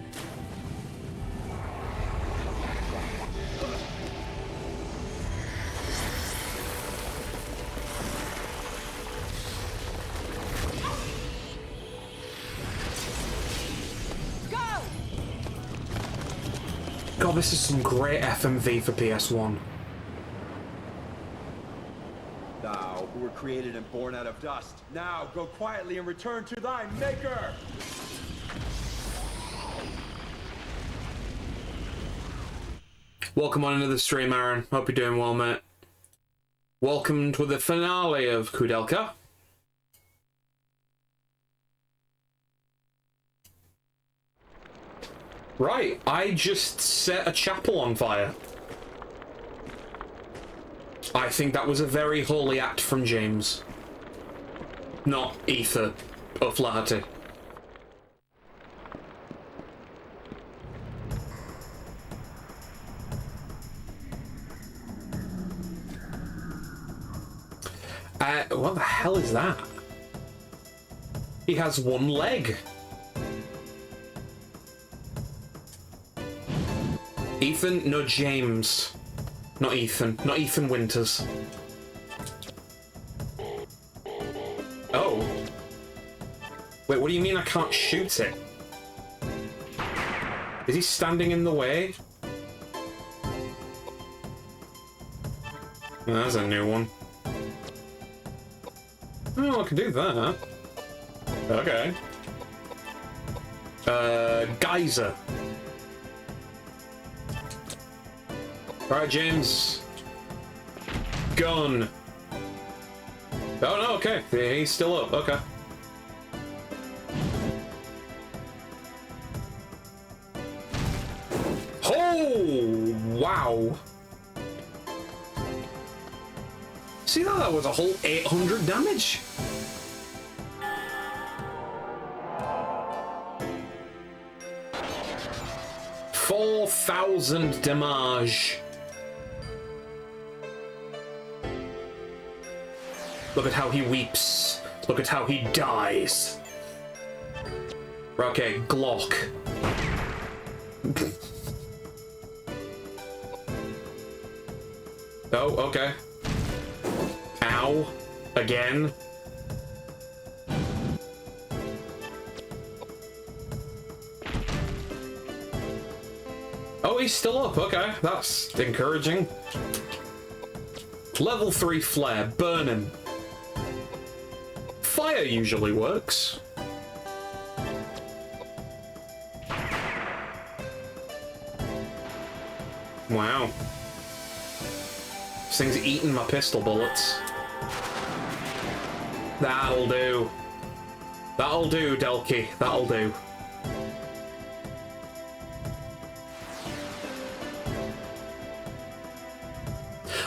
God, this is some great FMV for PS1. Thou who were created and born out of dust, now go quietly and return to thy maker! Welcome on into the stream, Aaron. Hope you're doing well, mate. Welcome to the finale of Koudelka. Right, I just set a chapel on fire. I think that was a very holy act from James. Not Ether O'Flaherty. What the hell is that? He has one leg. Ethan? No, James. Not Ethan. Not Ethan Winters. Oh. Wait, what do you mean I can't shoot it? Is he standing in the way? Oh, that's a new one. Oh, I can do that. Okay. Geyser. Alright, James. Gun. Oh, no, okay. He's still up. Okay. Oh, wow. See that? That was a whole 800 damage. $4,000 damage. Look at how he weeps. Look at how he dies. Okay, Glock. Oh, okay. Ow. Again. Oh, he's still up. Okay, that's encouraging. Level 3 flare. Burning. Fire usually works. Wow. This thing's eating my pistol bullets. That'll do. That'll do, Delky. That'll do.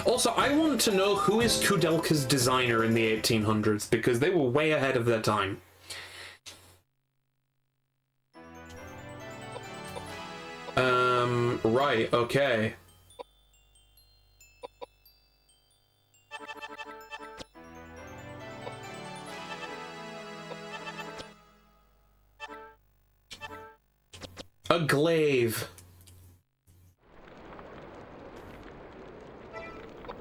Also, I want to know who is Koudelka's designer in the 1800s, because they were way ahead of their time. Right, okay. A glaive.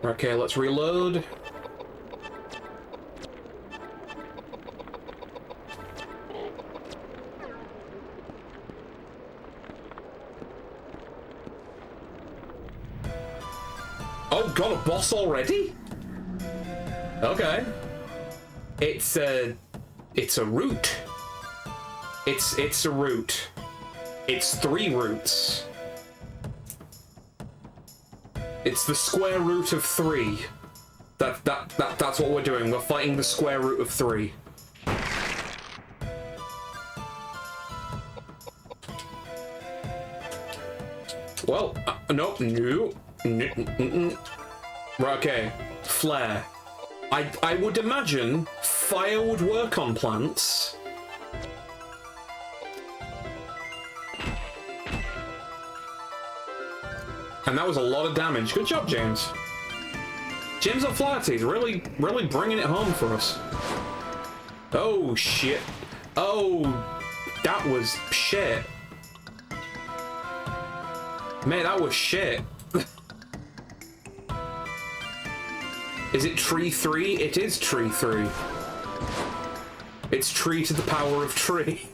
Okay, let's reload. Oh, got a boss already? Okay. It's a root. It's a root. It's 3 roots. It's the square root of 3. That's what we're doing. We're fighting the square root of 3. Well, nope, no. Right, okay. Flare. I would imagine fire would work on plants. And that was a lot of damage. Good job, James. James O'Flaherty's really bringing it home for us. Oh, shit. Oh, that was shit. Man, that was shit. Is it tree 3? It is tree 3. It's tree to the power of tree.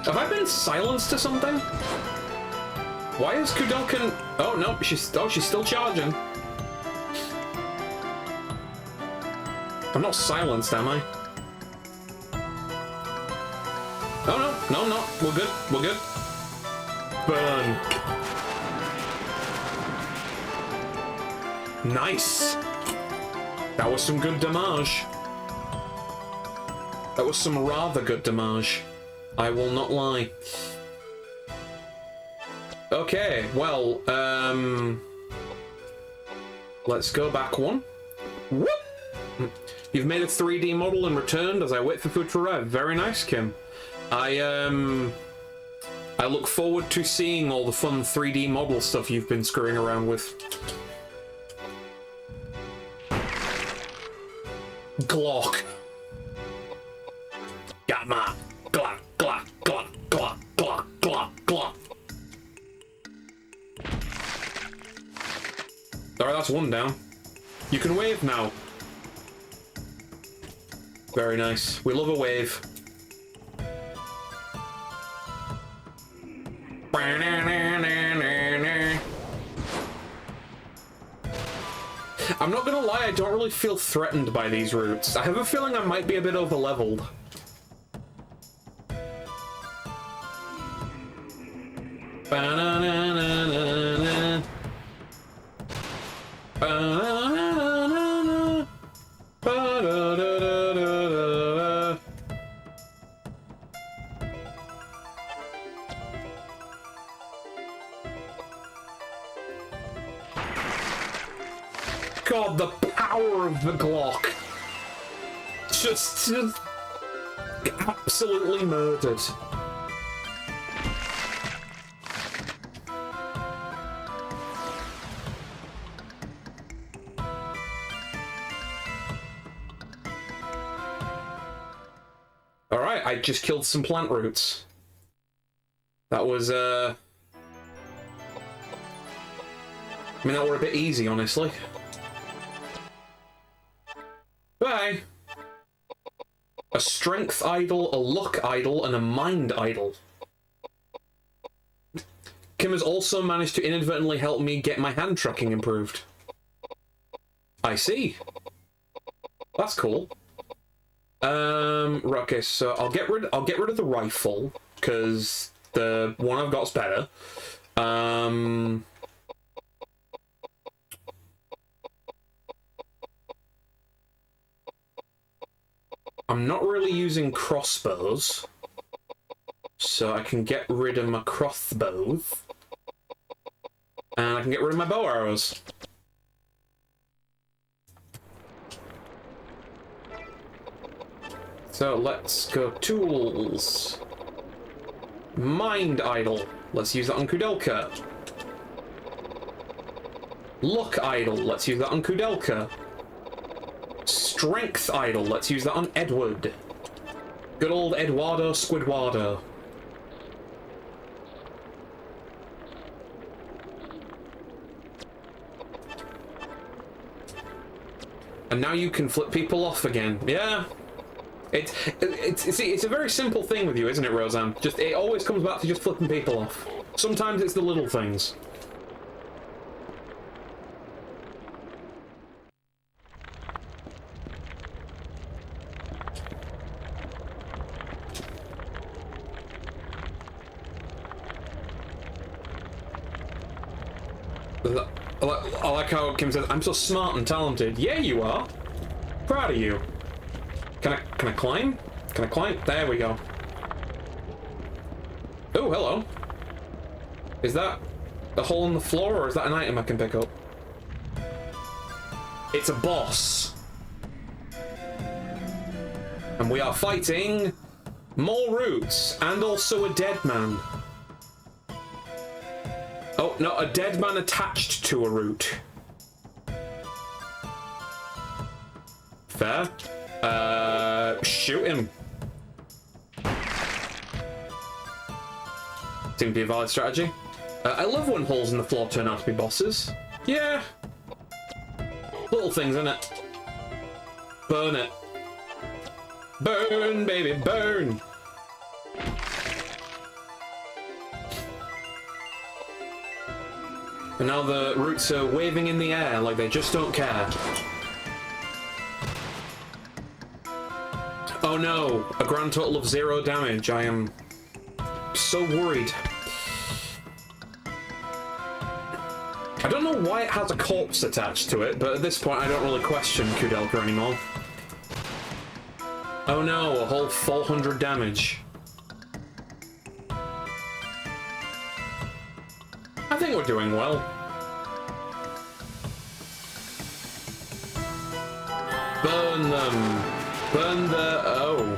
Have I been silenced to something? Why is Koudelka... Oh, no, she's still charging. I'm not silenced, am I? Oh, no, we're good, we're good. Burn. Nice. That was some good damage. That was some rather good damage. I will not lie. Okay, well, let's go back one. Whoop! You've made a 3D model and returned as I wait for food to arrive. Very nice, Kim. I look forward to seeing all the fun 3D model stuff you've been screwing around with. Glock. Gamma. Glock, glock, glock, glock, glock, glock, glock. Alright, that's one down. You can wave now. Very nice. We love a wave. I'm not gonna lie, I don't really feel threatened by these routes. I have a feeling I might be a bit over-leveled. God, the power of the Glock. Just absolutely murdered. Alright, I just killed some plant roots. That was, I mean, that were a bit easy, honestly. Bye. A strength idol, a luck idol, and a mind idol. Kim has also managed to inadvertently help me get my hand tracking improved. I see. That's cool. Right, okay, so I'll get rid of the rifle, because the one I've got's better. I'm not really using crossbows, so I can get rid of my crossbows, and I can get rid of my bow arrows. So let's go tools. Mind idol. Let's use that on Koudelka. Luck idol. Let's use that on Koudelka. Strength idol. Let's use that on Edward. Good old Eduardo Squidwardo. And now you can flip people off again. Yeah. It's a very simple thing with you, isn't it, Roseanne? Just it always comes back to just flipping people off. Sometimes it's the little things. I like how Kim says, "I'm so smart and talented." Yeah, you are. Proud of you. Can I climb? Can I climb? There we go. Oh, hello. Is that a hole in the floor, or is that an item I can pick up? It's a boss. And we are fighting more roots and also a dead man. Oh, no, a dead man attached to a root. Fair. Shoot him. Seems to be a valid strategy. I love when holes in the floor turn out to be bosses. Yeah. Little things, innit? Burn it. Burn, baby, burn. And now the roots are waving in the air like they just don't care. Oh no, a grand total of 0 damage. I am so worried. I don't know why it has a corpse attached to it, but at this point I don't really question Koudelka anymore. Oh no, a whole 400 damage. I think we're doing well. Burn them. Burn the... oh.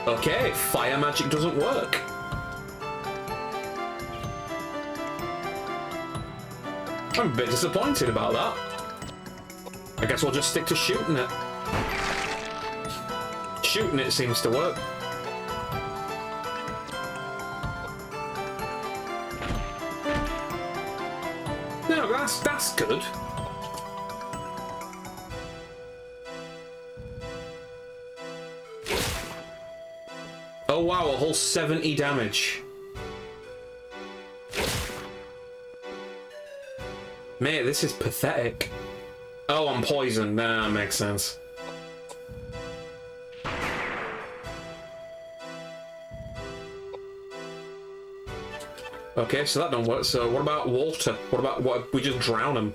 Okay, fire magic doesn't work. I'm a bit disappointed about that. I guess we'll just stick to shooting it. Shooting it seems to work. No, that's good. Oh wow, a whole 70 damage. Mate, this is pathetic. Oh, I'm poisoned. Nah, makes sense. Okay, so that don't work. So what about water? What about what? We just drown him.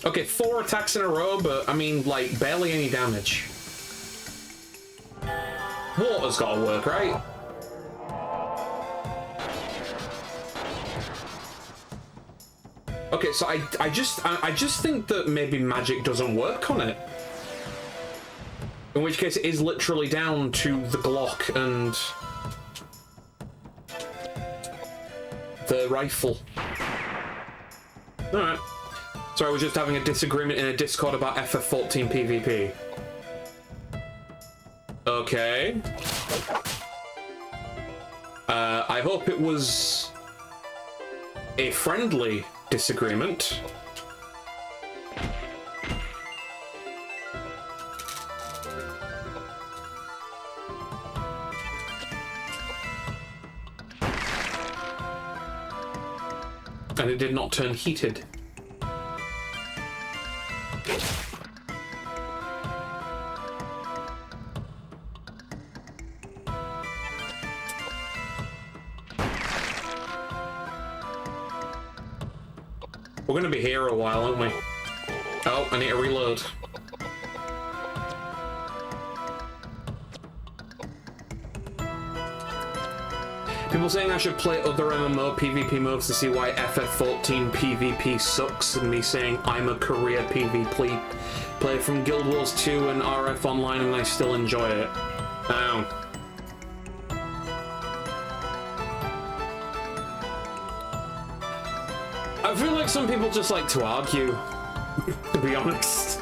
Okay, 4 attacks in a row, but I mean, like, barely any damage. Water's gotta work, right? Okay, so I just think that maybe magic doesn't work on it. In which case it is literally down to the Glock and the rifle. Alright. Sorry, I was just having a disagreement in a Discord about FF14 PvP. Okay. I hope it was a friendly disagreement. And it did not turn heated. We're gonna be here a while, aren't we? Oh, I need to reload. People saying I should play other MMO PvP modes to see why FF14 PvP sucks, and me saying I'm a career PvP player from Guild Wars 2 and RF Online and I still enjoy it. Oh. I feel like some people just like to argue, to be honest.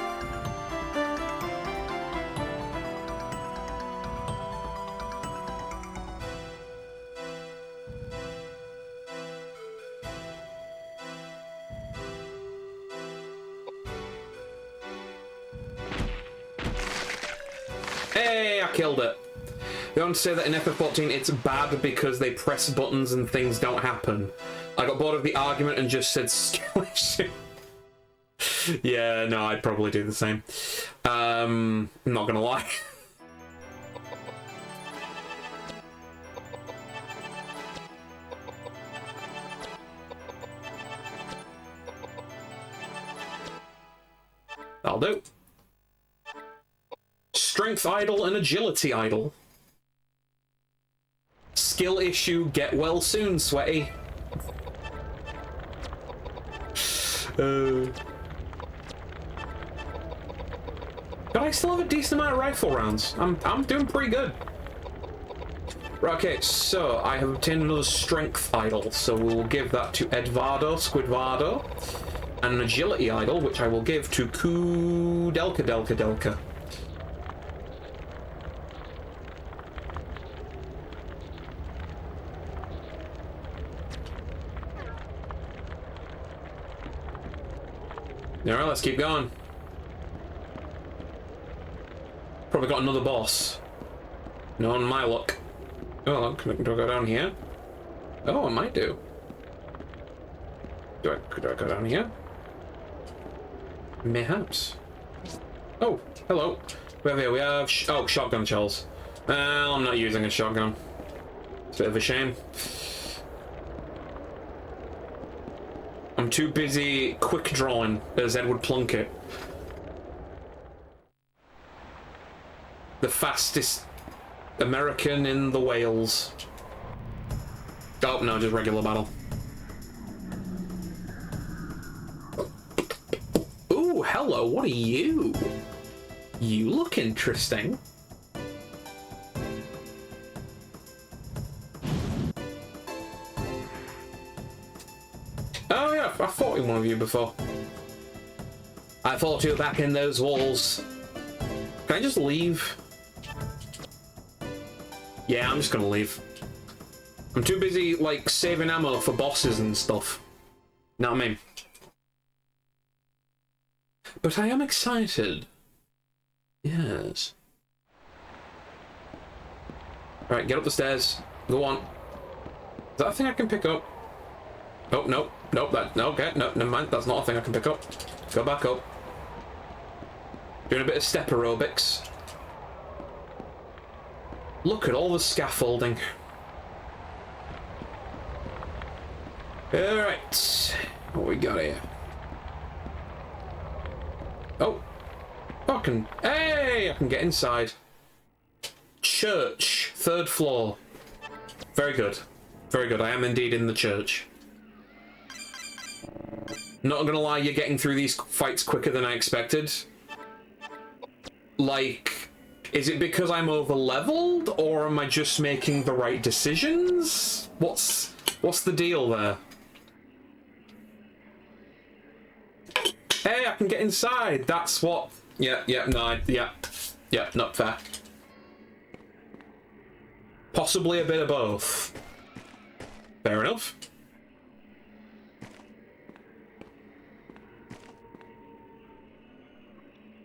Hey, I killed it. They want to say that in FF14 it's bad because they press buttons and things don't happen. I got bored of the argument and just said skill issue. Yeah, no, I'd probably do the same. I'm not gonna lie. That'll do. Strength idle and agility idle. Skill issue, get well soon, sweaty. But I still have a decent amount of rifle rounds. I'm doing pretty good. Right, okay, so I have obtained another strength idol, so we will give that to Edvardo, Squidvardo, and an agility idol, which I will give to Koudelka. Alright, let's keep going. Probably got another boss. No, on my luck. Oh, look, do I go down here? Oh, I might do. Could I go down here? Mayhaps. Oh, hello. We have here, we have... oh, shotgun shells. Well, I'm not using a shotgun. It's a bit of a shame. I'm too busy quick drawing, as Edward Plunkett. The fastest American in the Wales. Oh, no, just regular battle. Ooh, hello, what are you? You look interesting. Oh yeah, I fought with one of you before. I fought you back in those walls. Can I just leave? Yeah, I'm just gonna leave. I'm too busy, like, saving ammo for bosses and stuff. Know what I mean? But I am excited. Yes. Alright, get up the stairs. Go on. Is that a thing I can pick up? Oh, no. Nope, okay, no, never mind. That's not a thing I can pick up. Go back up. Doing a bit of step aerobics. Look at all the scaffolding. Alright. What we got here? Oh. Oh, I can... hey! I can get inside. Church. 3rd floor. Very good. Very good. I am indeed in the church. Not gonna lie, you're getting through these fights quicker than I expected. Like, is it because I'm over-leveled, or am I just making the right decisions? What's the deal there? Hey, I can get inside. That's what... yeah, not fair. Possibly a bit of both. Fair enough.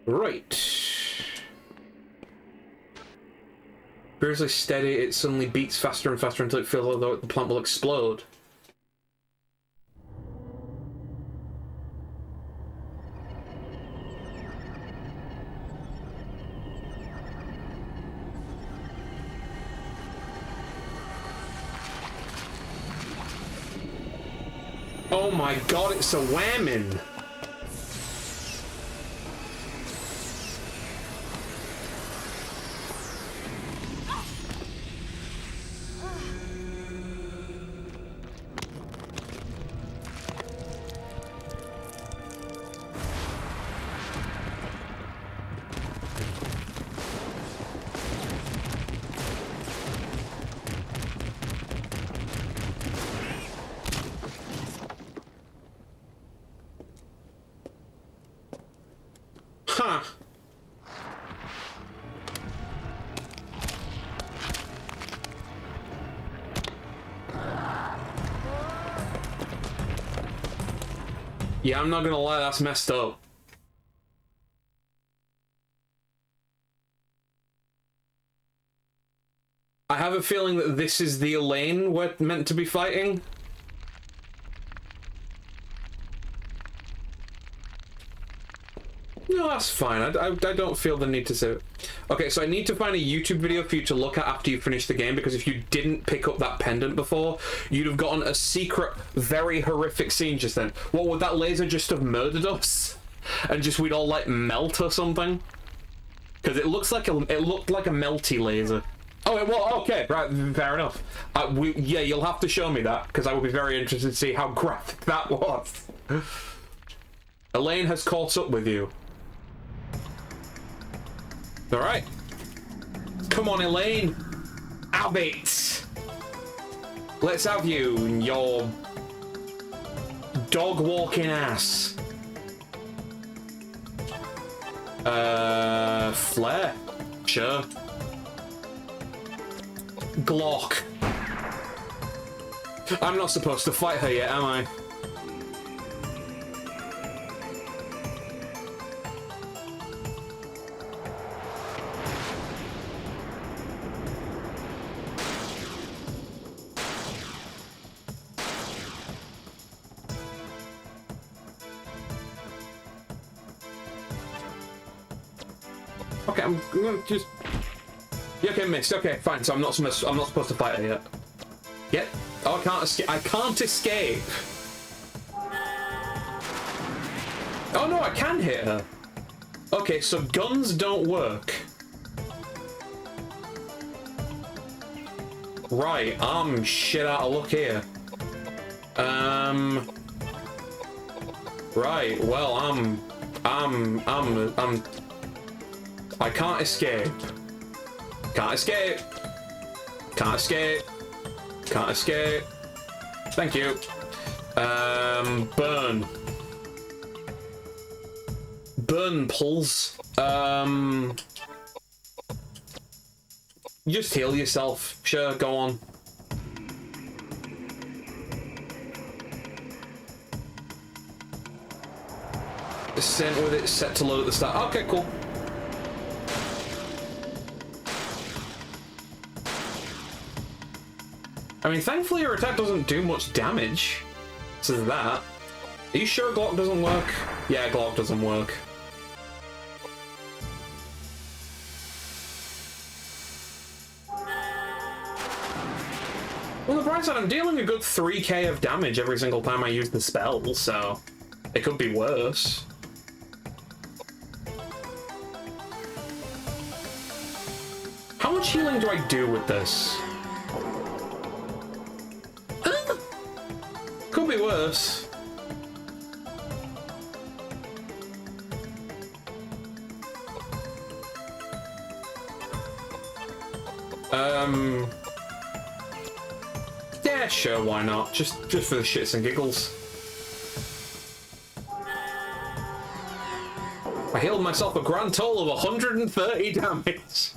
Right. Furiously steady, it suddenly beats faster and faster until it feels as though the plant will explode. Oh my god, it's a whamming! Huh. Yeah, I'm not gonna lie, that's messed up. I have a feeling that this is the Elaine we're meant to be fighting. No, that's fine. I don't feel the need to say it. Okay, so I need to find a YouTube video for you to look at after you finish the game, because if you didn't pick up that pendant before, you'd have gotten a secret, very horrific scene just then. What, would that laser just have murdered us? And just we'd all, like, melt or something? Because it looked like a melty laser. Oh, well, okay, right, fair enough. Yeah, you'll have to show me that, because I would be very interested to see how graphic that was. Elaine has caught up with you. Alright. Come on, Elaine. Have it. Let's have you and your dog-walking ass. Flare. Sure. Glock. I'm not supposed to fight her yet, am I? Okay, I'm gonna just... Yeah, okay, missed. Okay, fine. So I'm not supposed to fight her yet. Yep. Oh, I can't escape. I can't escape. Oh no, I can hit her. Okay, so guns don't work. Right, I'm shit out of luck here. Right, well, I can't escape. Can't escape. Can't escape. Can't escape. Thank you. Burn. Burn pulls. Just heal yourself. Sure, go on. Sent with it, set to load at the start. Okay, cool. I mean, thankfully your attack doesn't do much damage. So there's that. Are you sure Glock doesn't work? Yeah, Glock doesn't work. Well, the bright side, I'm dealing a good 3k of damage every single time I use the spell, so it could be worse. How much healing do I do with this? Could be worse. Yeah, sure, why not? Just for the shits and giggles. I healed myself a grand total of 130 damage.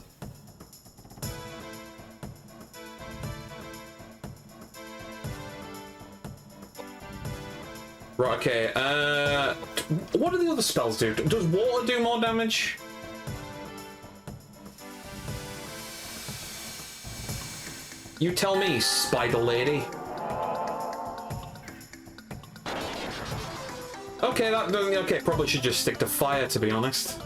Right, okay, what do the other spells do? Does water do more damage? You tell me, Spider Lady. Okay, okay, probably should just stick to fire, to be honest.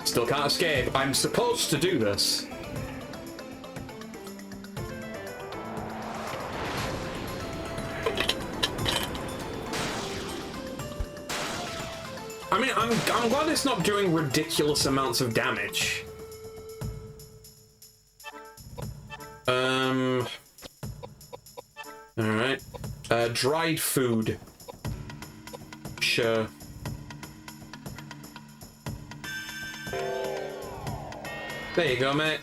Still can't escape. I'm supposed to do this. I mean, I'm glad it's not doing ridiculous amounts of damage. Alright. Dried food. Sure. There you go, mate.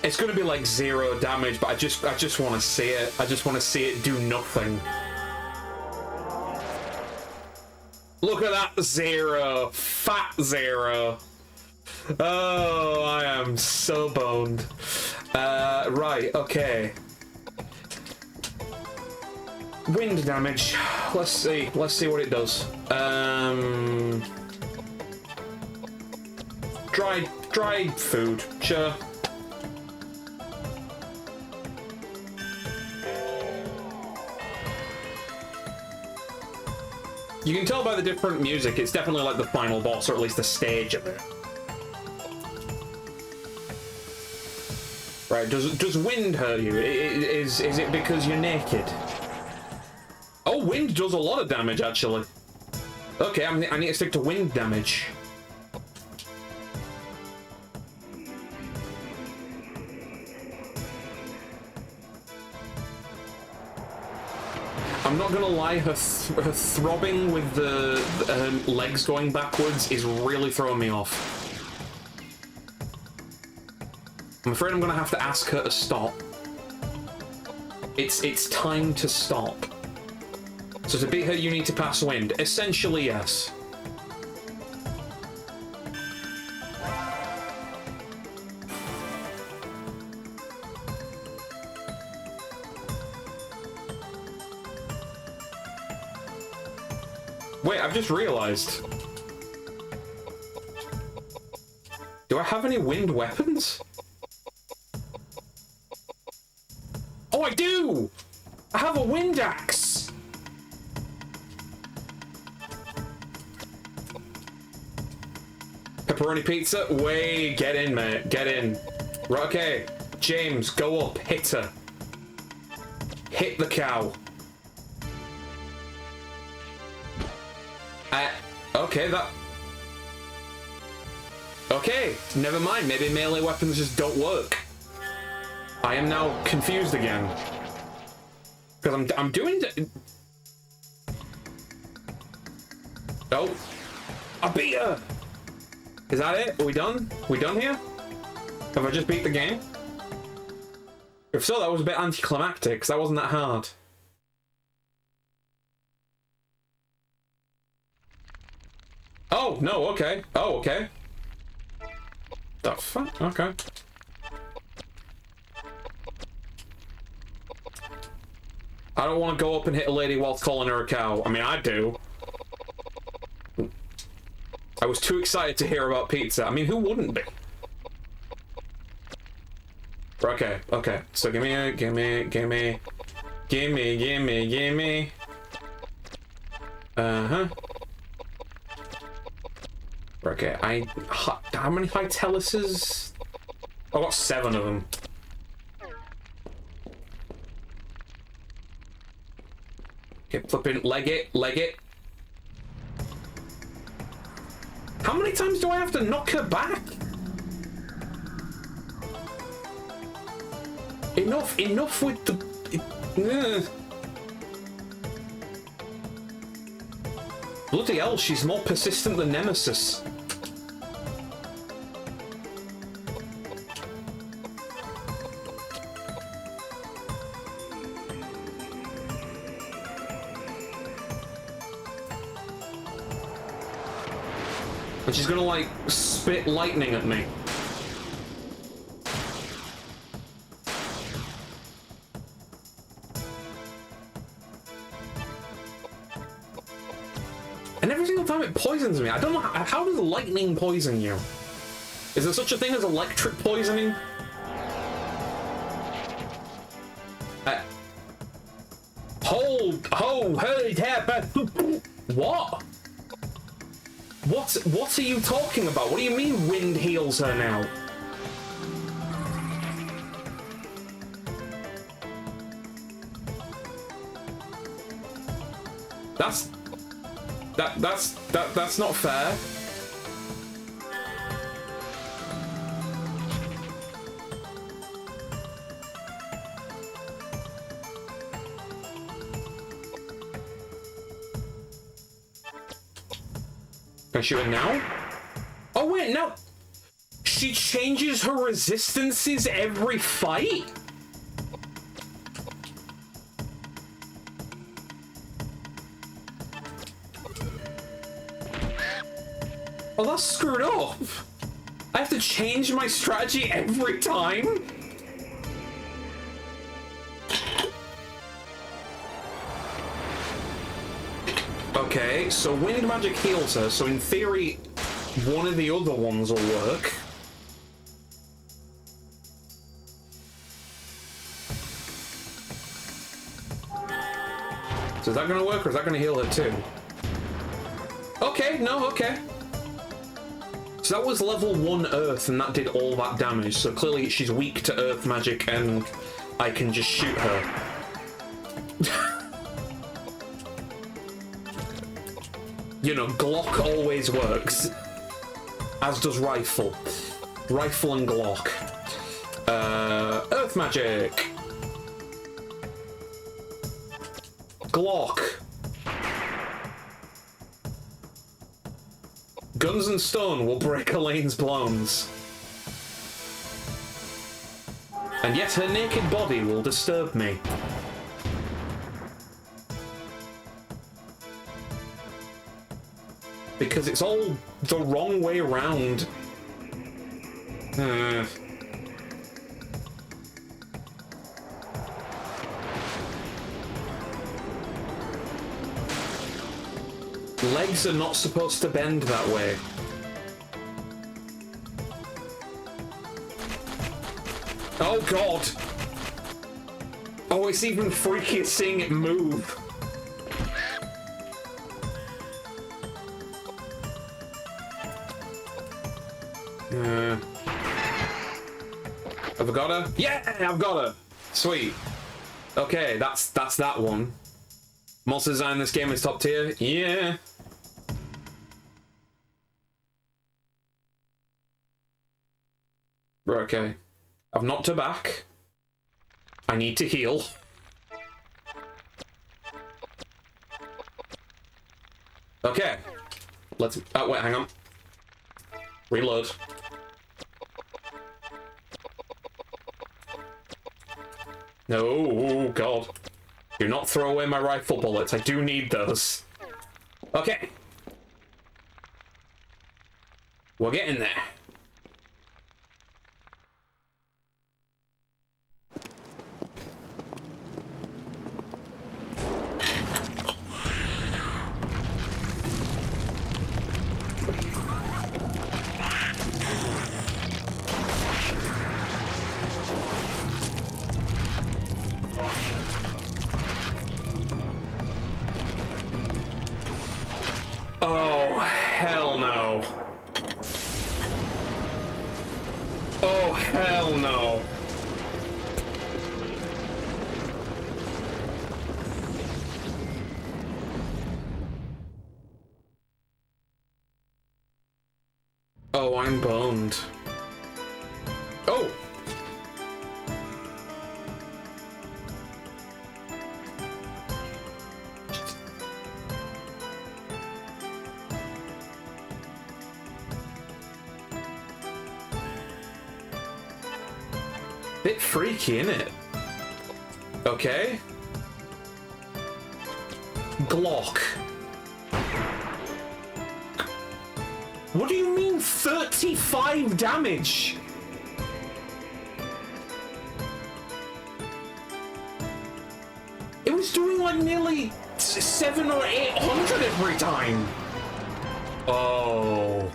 It's gonna be like 0 damage, but I just want to see it. I just want to see it do nothing. Look at that 0, fat 0. Oh, I am so boned. Right, okay. Wind damage. Let's see what it does. Dried food. Sure. You can tell by the different music, it's definitely like the final boss, or at least the stage of it. Right, does wind hurt you? Is it because you're naked? Oh, wind does a lot of damage, actually. Okay, I need to stick to wind damage. I'm not gonna lie, her throbbing with her legs going backwards is really throwing me off. I'm afraid I'm gonna have to ask her to stop. It's time to stop. So to beat her, you need to pass wind. Essentially, yes. Wait, I've just realized. Do I have any wind weapons? Oh, I do! I have a wind axe! Pepperoni pizza? Wait, get in, mate. Get in. Right, okay. James, go up. Hit her. Hit the cow. Okay, that... Okay, never mind. Maybe melee weapons just don't work. I am now confused again. Because I'm doing... Oh. I beat her! Is that it? Are we done? We done here? Have I just beat the game? If so, that was a bit anticlimactic, because that wasn't that hard. Oh, no, okay. Oh, okay. The fuck? Okay. I don't want to go up and hit a lady whilst calling her a cow. I mean, I do. I was too excited to hear about pizza. I mean, who wouldn't be? Okay, okay. So gimme. Uh-huh. Okay, how many Vitalises? I got 7 of them. Okay, flipping, leg it. How many times do I have to knock her back? Enough with the... Bloody hell, she's more persistent than Nemesis. And she's gonna, like, spit lightning at me. And every single time it poisons me. I don't know, how does lightning poison you? Is there such a thing as electric poisoning? What? What are you talking about? What do you mean wind heals her now? That's not fair. Can I shoot it now? Oh wait, no. She changes her resistances every fight? Oh, that's screwed up. I have to change my strategy every time? Okay, so wind magic heals her, so in theory, one of the other ones will work. So is that gonna work, or is that gonna heal her too? Okay, no, okay. So that was level 1 Earth, and that did all that damage, so clearly she's weak to Earth magic, and I can just shoot her. You know, Glock always works. As does Rifle. Rifle and Glock. Earth magic. Glock. Guns and stone will break Elaine's bones. And yet her naked body will disturb me. Because it's all the wrong way around. Legs are not supposed to bend that way. Oh god! Oh, it's even freakier seeing it move. Have I got her? Yeah, I've got her. Sweet. Okay, that's that one. Monster design in this game is top tier. Yeah. Okay. I've knocked her back. I need to heal. Okay. Let's... Oh, wait, hang on. Reload. No, God. Do not throw away my rifle bullets. I do need those. Okay. We're getting there. Oh, hell no. Oh, hell no. Oh, I'm boned. Oh! Bit freaky, innit? Okay. Glock. What do you mean 35 damage? It was doing like nearly 700 or 800 every time. Oh.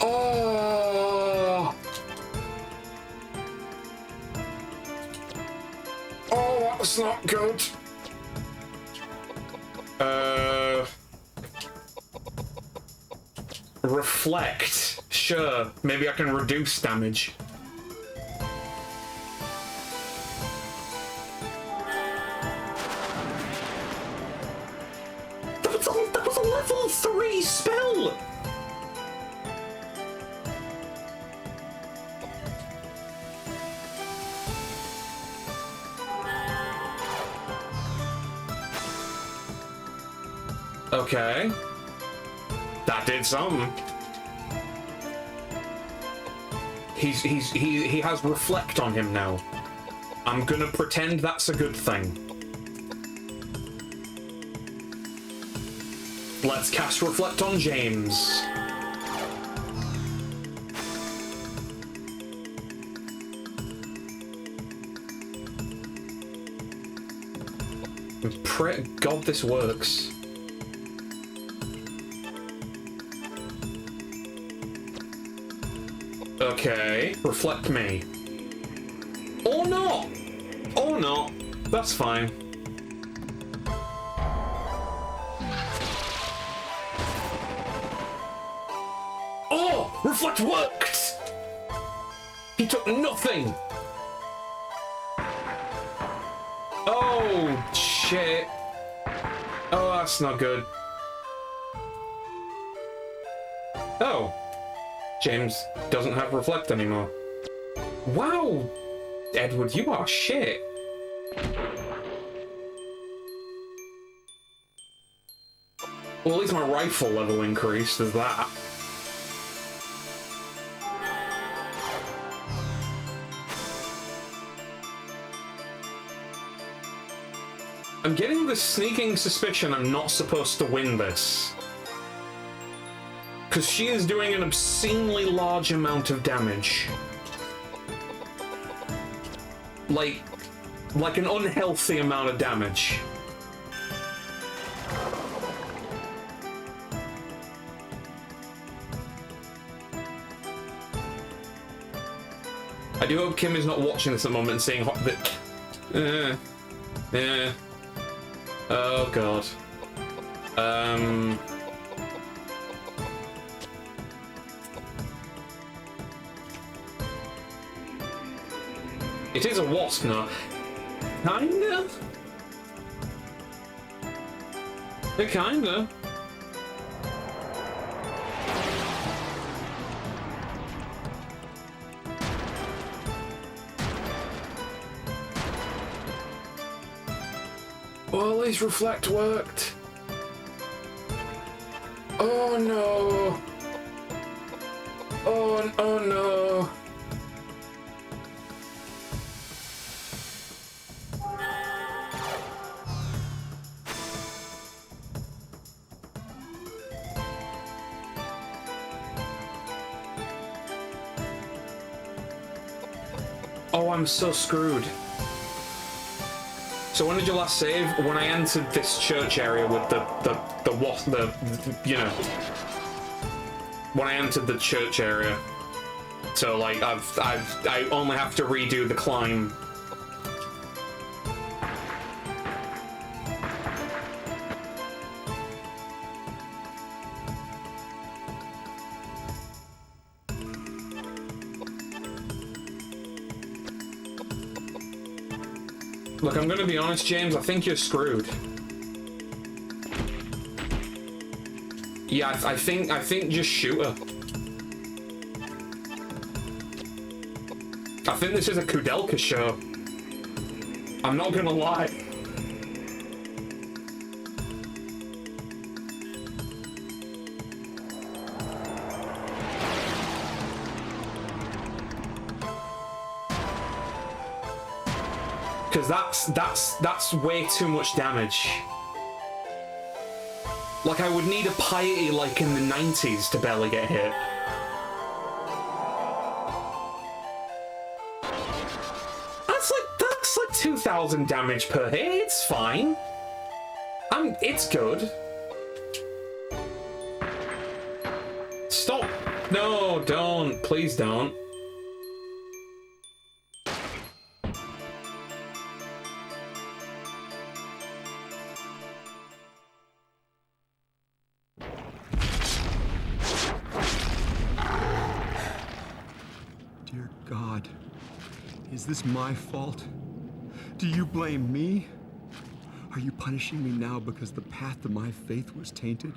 Oh. Oh, that's not good. Reflect. Sure, maybe I can reduce damage. That was a level 3 spell! Okay. That did something. He has reflect on him now. I'm gonna pretend that's a good thing. Let's cast reflect on James. Pray God this works. Okay, reflect me. Or not! Or not. That's fine. Oh! Reflect worked! He took nothing! Oh, shit. Oh, that's not good. Oh. James doesn't have reflect anymore. Wow! Edward, you are shit. Well, at least my rifle level increased as that. I'm getting the sneaking suspicion I'm not supposed to win this. Because she is doing an obscenely large amount of damage. Like an unhealthy amount of damage. I do hope Kim is not watching this at the moment and saying oh god. It is a wasp now. Kinda? Kinda. Well, at least reflect worked. Oh no. Oh no. Oh, I'm so screwed. So when did you last save? When I entered this church area with the you know, when I entered the church area. So like I only have to redo the climb. Look, I'm gonna be honest, James, I think you're screwed. Yeah, I think just shoot her. I think this is a Koudelka show. I'm not gonna lie. Because that's way too much damage. Like, I would need a piety like in the 90s to barely get hit. That's like 2,000 damage per hit. It's fine. It's good. Stop. No, don't. Please don't. Dear God, is this my fault? Do you blame me? Are you punishing me now because the path to my faith was tainted?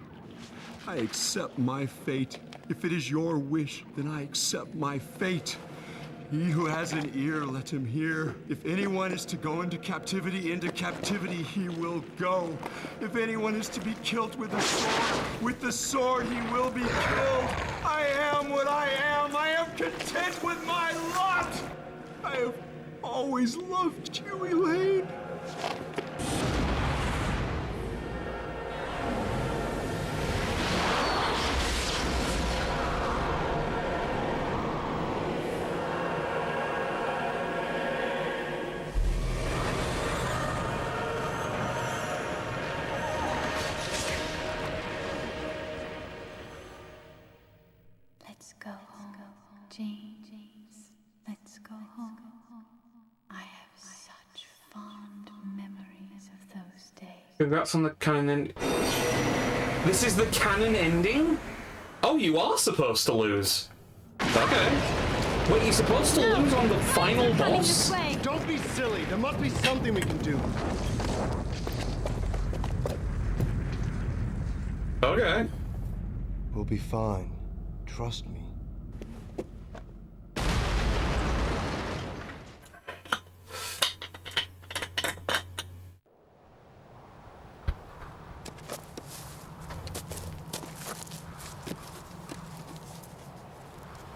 I accept my fate. If it is your wish, then I accept my fate. He who has an ear, let him hear. If anyone is to go into captivity he will go. If anyone is to be killed with the sword he will be killed. I am what I am. I am content with my lot. I have always loved you, Elaine. Let's go home, James. Let's go home. I have such fond memories of those days. Congrats on the canon. This is the canon ending? Oh, you are supposed to lose. Okay. Wait, you're supposed to lose on the final boss? Don't be silly. There must be something we can do. Okay. We'll be fine. Trust me.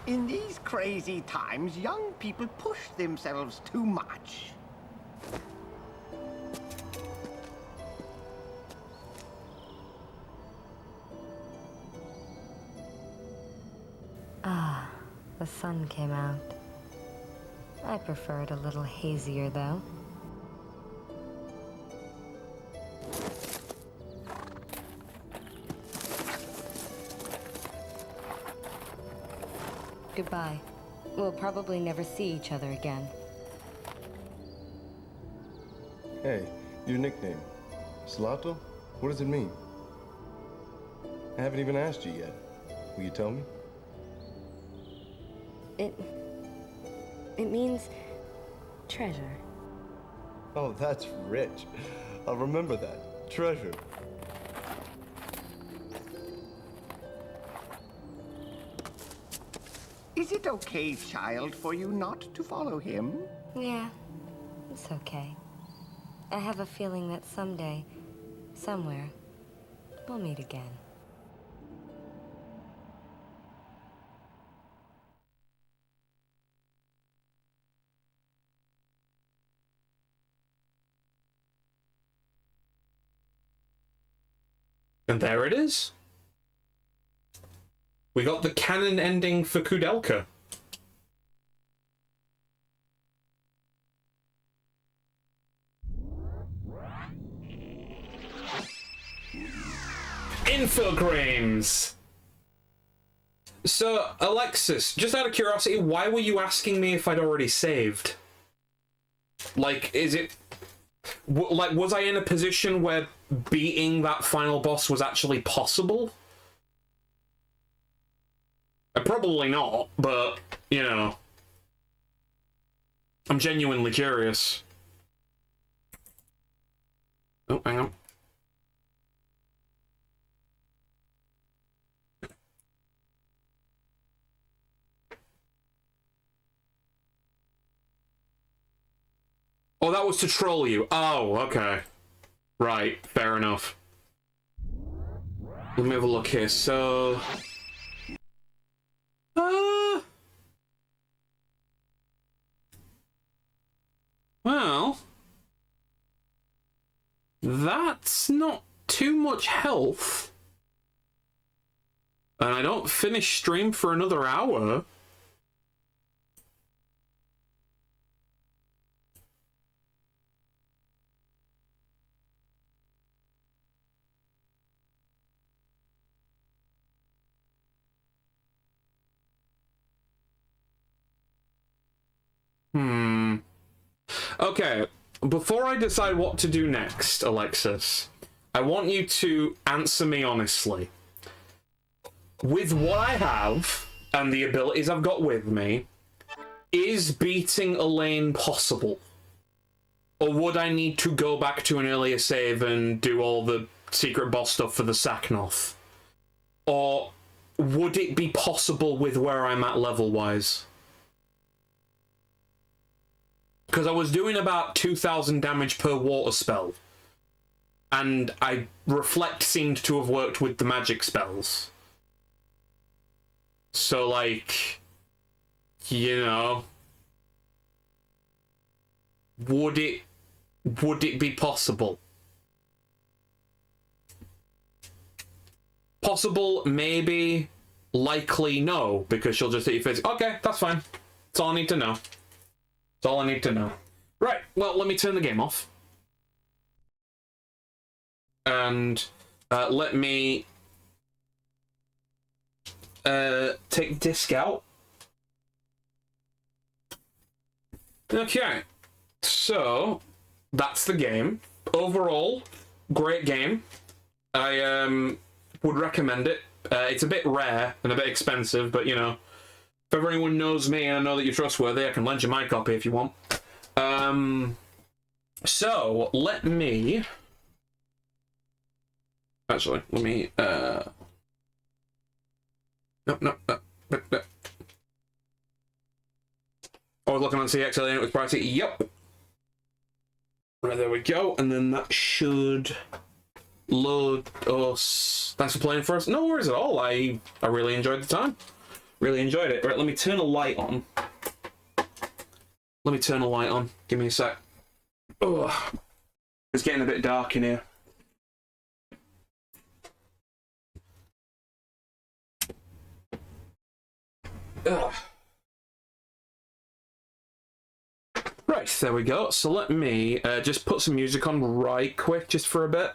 In these crazy times, young people push themselves too much. Ah, the sun came out. I prefer it a little hazier, though. Goodbye. we'll probably never see each other again. Hey, your nickname. Slato? What does it mean? I haven't even asked you yet. Will you tell me? It means treasure. Oh, that's rich. I'll remember that. Treasure. Is it okay, child, for you not to follow him? Yeah, it's okay. I have a feeling that someday, somewhere, we'll meet again. And there it is. We got the canon ending for Koudelka. Infogrames! So, Alexis, just out of curiosity, why were you asking me if I'd already saved? Like, is it... like, was I in a position where beating that final boss was actually possible? Probably not, but, you know. I'm genuinely curious. Oh, hang on. Oh, that was to troll you. Oh, okay. Right, fair enough. Let me have a look here. So... well... that's not too much health. And I don't finish stream for another hour. Okay, before I decide what to do next, Alexis, I want you to answer me honestly. With what I have, and the abilities I've got with me, is beating Elaine possible? Or would I need to go back to an earlier save and do all the secret boss stuff for the Saknoth? Or would it be possible with where I'm at level-wise? Because I was doing about 2,000 damage per water spell. And Reflect seemed to have worked with the magic spells. So, like, you know, would it be possible? Possible, maybe, likely, no, because she'll just hit your face. Okay, that's fine. That's all I need to know. That's all I need to know. Right, well, let me turn the game off. And let me take disc out. Okay, so that's the game. Overall, great game. I would recommend it. It's a bit rare and a bit expensive, but you know, if everyone knows me and I know that you're trustworthy, I can lend you my copy if you want. So let me actually let me no. Oh, looking on CXL and it was pricey. Yep. Right, there we go. And then that should load us. Thanks for playing for us. No worries at all. I really enjoyed the time. Really enjoyed it. Right, let me turn a light on. Let me turn a light on. Give me a sec. Ugh. It's getting a bit dark in here. Ugh. Right, there we go. So let me just put some music on right quick, just for a bit.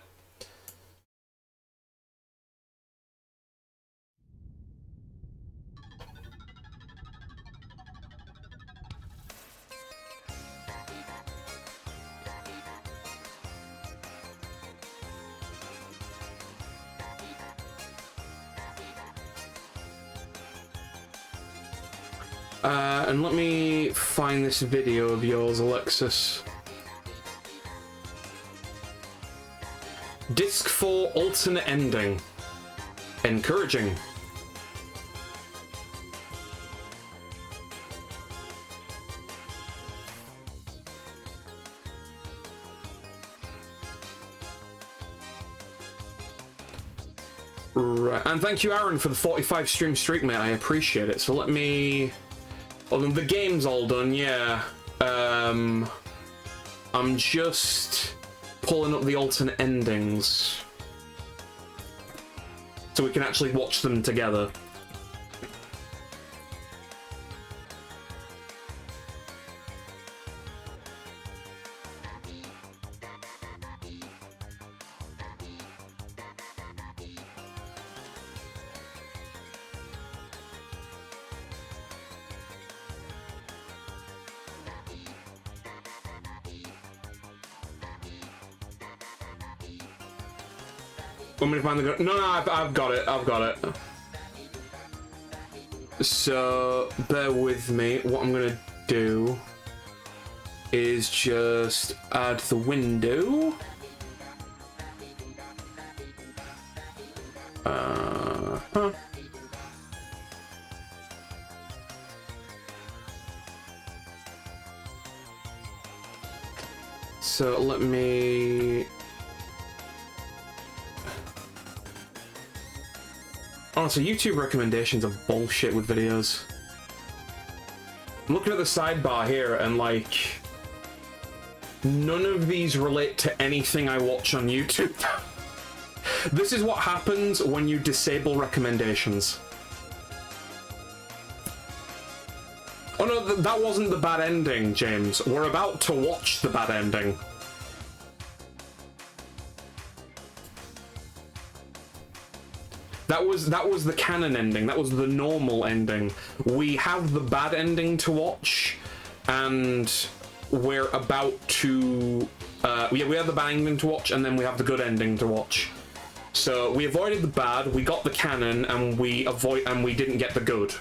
And let me find this video of yours, Alexis. Disc 4 alternate ending. Encouraging. Right, and thank you, Aaron, for the 45 stream streak, mate. I appreciate it. So let me... Oh, the game's all done, yeah. I'm just pulling up the alternate endings so we can actually watch them together. Want me to find the... No, I've got it. I've got it. So, bear with me. What I'm going to do is just add the window. So, let me... Honestly, YouTube recommendations are bullshit with videos. I'm looking at the sidebar here and, like, none of these relate to anything I watch on YouTube. This is what happens when you disable recommendations. Oh no, that wasn't the bad ending, James. We're about to watch the bad ending. That was the canon ending. That was the normal ending. We have the bad ending to watch, and we're about to... we have the bad ending to watch, and then we have the good ending to watch. So we avoided the bad, we got the canon, and we didn't get the good.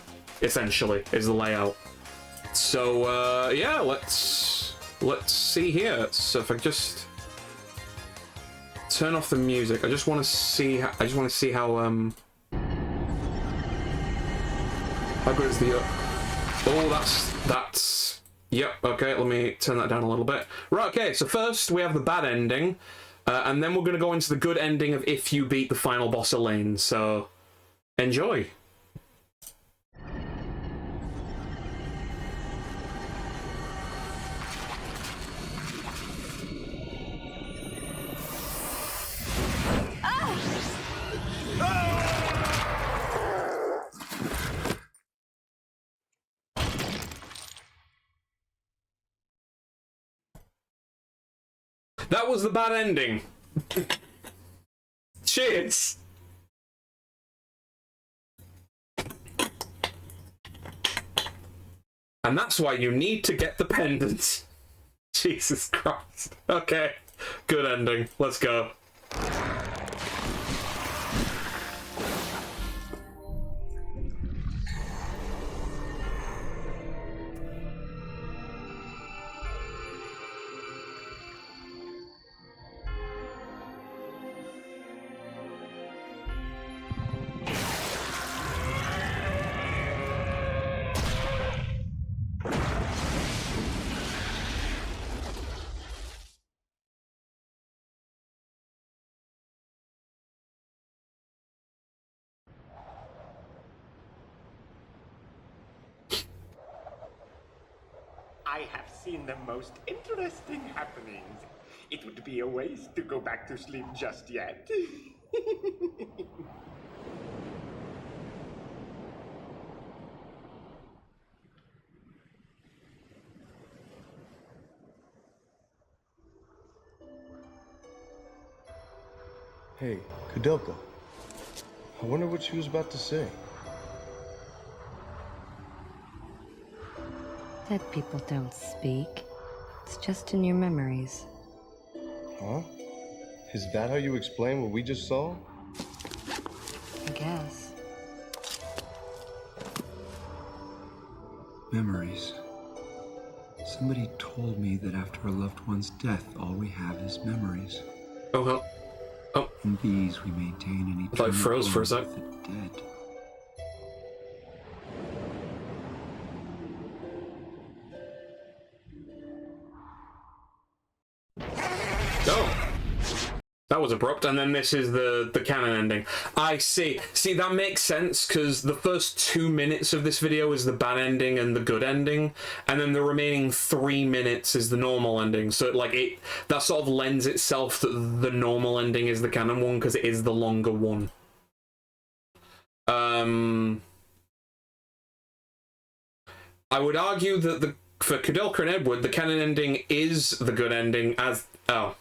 Essentially, is the layout. So yeah, let's see here. So if I just turn off the music, I just want to see how how good is the... Oh, that's... Yep, okay, let me turn that down a little bit. Right, okay, so first we have the bad ending, and then we're going to go into the good ending of if you beat the final boss Elaine, so enjoy. That was the bad ending. Cheers. And that's why you need to get the pendant. Jesus Christ. Okay. Good ending. Let's go. I have seen the most interesting happenings. It would be a waste to go back to sleep just yet. Hey, Koudelka. I wonder what she was about to say. Dead people don't speak. It's just in your memories. Huh? Is that how you explain what we just saw? I guess. Memories. Somebody told me that after a loved one's death, all we have is memories. Oh. And these we maintain in I thought it froze for a sec. the dead. Oh. That was abrupt, and then this is the canon ending. I see. See, that makes sense, because the first 2 minutes of this video is the bad ending and the good ending, and then the remaining 3 minutes is the normal ending. So, like, that sort of lends itself that the normal ending is the canon one, because it is the longer one. I would argue that for Koudelka and Edward, the canon ending is the good ending as... Oh.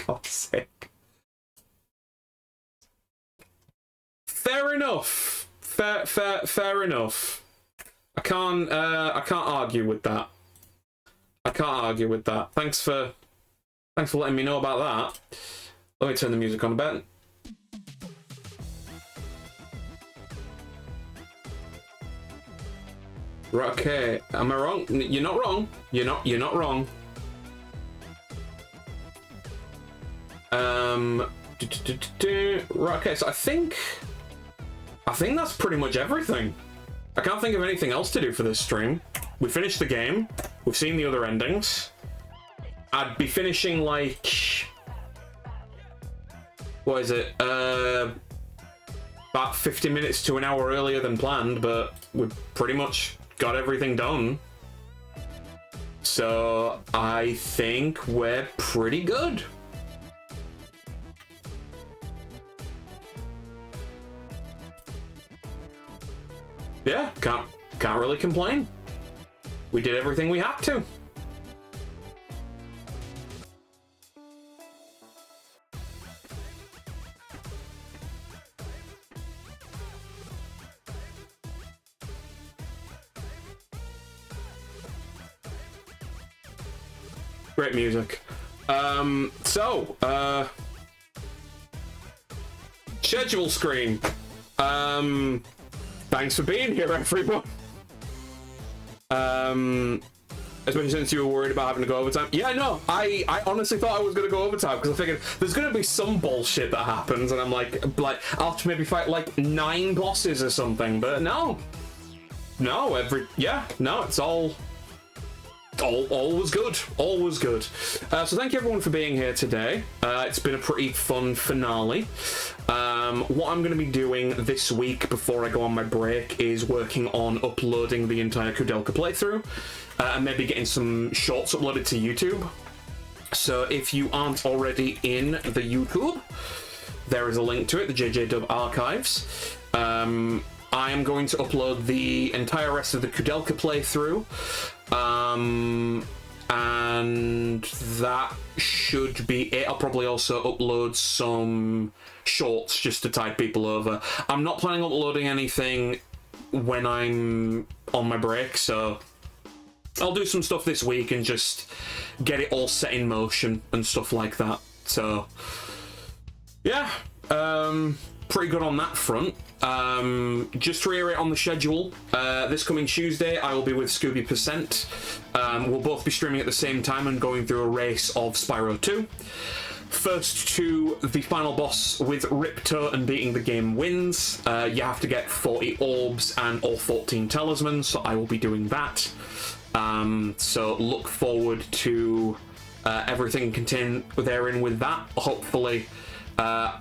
God's sake. Fair enough. Fair enough. I can't argue with that. I can't argue with that. Thanks for letting me know about that. Let me turn the music on a bit. Right, okay. Am I wrong? You're not wrong. You're not wrong. Right, okay, so I think that's pretty much everything. I can't think of anything else to do for this stream. We finished the game. We've seen the other endings. I'd be finishing, like... What is it? About 50 minutes to an hour earlier than planned, but we've pretty much got everything done. So I think we're pretty good. Yeah, can't really complain. We did everything we had to. Great music. Schedule screen. Thanks for being here, everyone. Especially since you were worried about having to go overtime. Yeah, no, I honestly thought I was going to go overtime because I figured there's going to be some bullshit that happens, and I'm like I'll have to maybe fight like 9 bosses or something, but no, it's all was good. All was good. So thank you everyone for being here today. It's been a pretty fun finale. What I'm going to be doing this week before I go on my break is working on uploading the entire Koudelka playthrough and maybe getting some shorts uploaded to YouTube. So if you aren't already in the YouTube, there is a link to it, the JeyJeyDub archives. I am going to upload the entire rest of the Koudelka playthrough. And that should be it. I'll probably also upload some shorts just to tide people over. I'm not planning on uploading anything when I'm on my break, so I'll do some stuff this week and just get it all set in motion and stuff like that. So yeah, pretty good on that front. Just to reiterate on the schedule, this coming Tuesday I will be with Scooby%. We'll both be streaming at the same time and going through a race of Spyro 2. First to the final boss with Ripto and beating the game wins. You have to get 40 orbs and all 14 talismans, so I will be doing that. So look forward to everything contained therein with that. Hopefully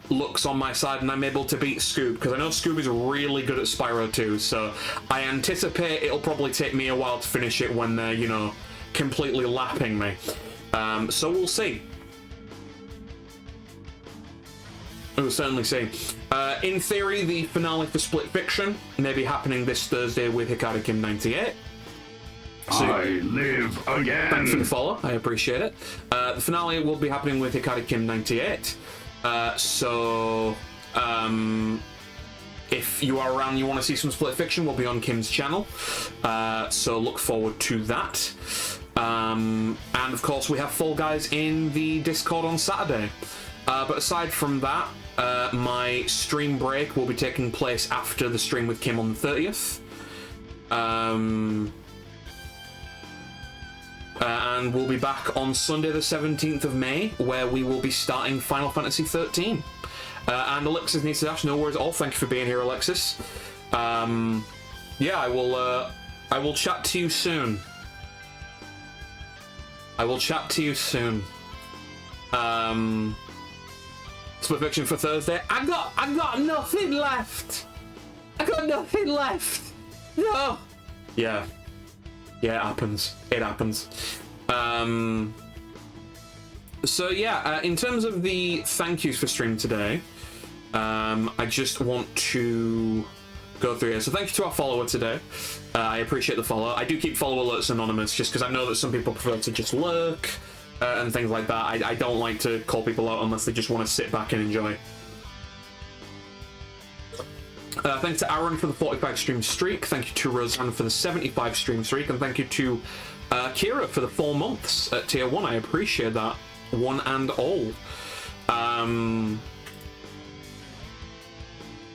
luck's on my side and I'm able to beat Scoob, because I know Scoob is really good at Spyro 2, so I anticipate it'll probably take me a while to finish it when they're, you know, completely lapping me. So we'll see. We'll certainly see. In theory, the finale for Split Fiction may be happening this Thursday with Hikari Kim 98. So, I live again. Thanks for the follow, I appreciate it. The finale will be happening with Hikari Kim 98. If you are around and you want to see some Split Fiction, we'll be on Kim's channel. So look forward to that. And of course, we have Fall Guys in the Discord on Saturday. But aside from that, my stream break will be taking place after the stream with Kim on the 30th. And we'll be back on Sunday the 17th of May, where we will be starting Final Fantasy 13. And Alexis needs to dash. No worries at all. Thank you for being here, Alexis. Yeah, I will chat to you soon. I will chat to you soon. Split fiction for Thursday. I got nothing left. I got nothing left. No. Yeah. Yeah, it happens. It happens. So yeah, in terms of the thank yous for stream today, I just want to go through here. So thank you to our follower today. I appreciate the follow. I do keep follow alerts anonymous just because I know that some people prefer to just lurk and things like that. I don't like to call people out unless they just want to sit back and enjoy. Thanks to Aaron for the 45 stream streak. Thank you to Roseanne for the 75 stream streak. And thank you to Kira for the 4 months at tier 1. I appreciate that, one and all.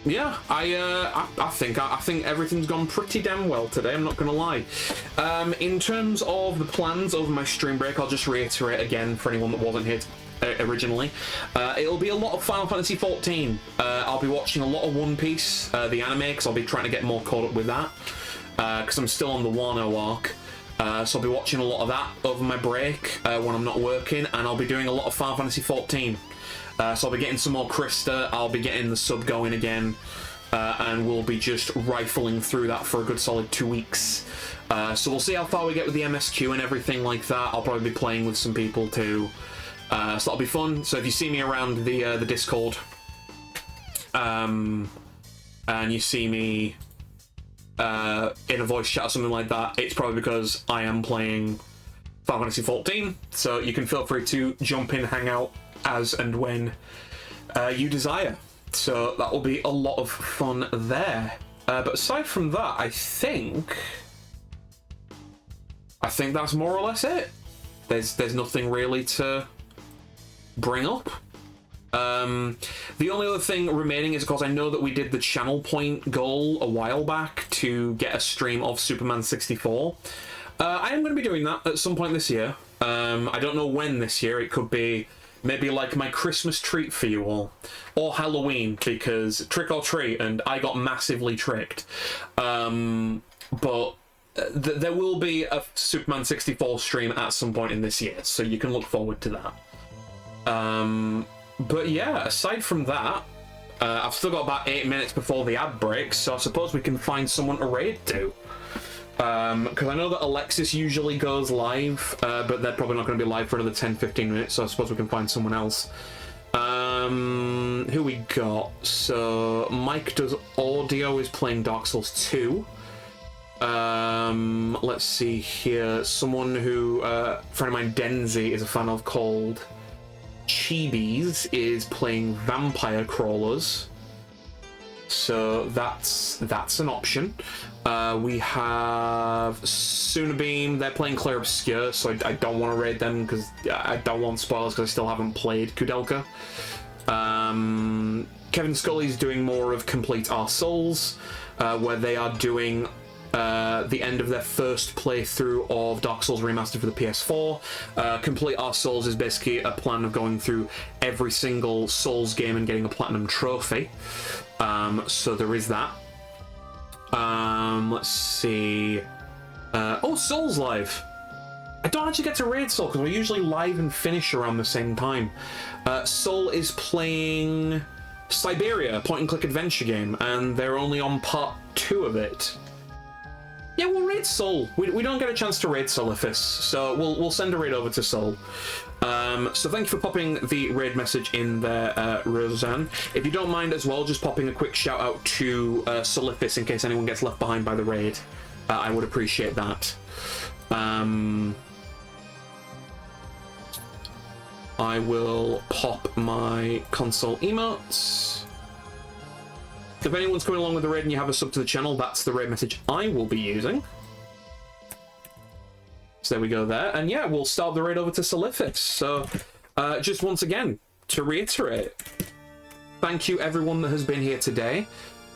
Yeah, I think everything's gone pretty damn well today, I'm not gonna lie. In terms of the plans over my stream break, I'll just reiterate again for anyone that wasn't here originally. It'll be a lot of Final Fantasy 14. I'll be watching a lot of One Piece, the anime, because I'll be trying to get more caught up with that, because I'm still on the Wano arc. So I'll be watching a lot of that over my break when I'm not working, and I'll be doing a lot of Final Fantasy 14. So I'll be getting some more Krista, I'll be getting the sub going again, and we'll be just rifling through that for a good solid 2 weeks. So we'll see how far we get with the MSQ and everything like that. I'll probably be playing with some people too. So that'll be fun. So if you see me around the Discord, and you see me in a voice chat or something like that, it's probably because I am playing Final Fantasy 14. So you can feel free to jump in, hang out as and when you desire. So that will be a lot of fun there. But aside from that, I think that's more or less it. There's nothing really to bring up. The only other thing remaining is, of course, I know that we did the channel point goal a while back to get a stream of Superman 64. I am going to be doing that at some point this year. I don't know when this year. It could be maybe like my Christmas treat for you all, or Halloween, because trick or treat, and I got massively tricked. But there will be a Superman 64 stream at some point in this year, so you can look forward to that. But yeah, aside from that, I've still got about 8 minutes before the ad break, so I suppose we can find someone to raid to. Because I know that Alexis usually goes live, but they're probably not going to be live for another 10-15 minutes, so I suppose we can find someone else. Who we got? So Mike does audio, is playing Dark Souls 2. Let's see here. Someone who a friend of mine, Denzi, is a fan of, called Chibis, is playing Vampire Crawlers. So that's an option. We have Sunabeam, they're playing Clair Obscure, so I don't want to raid them because I don't want spoilers because I still haven't played Koudelka. Kevin Scully's doing more of Complete Our Souls, where they are doing the end of their first playthrough of Dark Souls Remastered for the PS4. Complete Our Souls is basically a plan of going through every single Souls game and getting a platinum trophy. So there is that. Let's see. Oh, Soul's live. I don't actually get to raid Soul because we're usually live and finish around the same time. Soul is playing Siberia, a point-and-click adventure game, and they're only on part 2 of it. Yeah, we'll raid Soul. We don't get a chance to raid Solifis, so we'll send a raid over to Soul. So thank you for popping the raid message in there, Roseanne. If you don't mind as well, just popping a quick shout out to Solifis in case anyone gets left behind by the raid. I would appreciate that. I will pop my console emotes. If anyone's coming along with the raid and you have a sub to the channel, that's the raid message I will be using. So there we go there. And yeah, we'll start the raid over to Solifis. So just once again, to reiterate, thank you everyone that has been here today.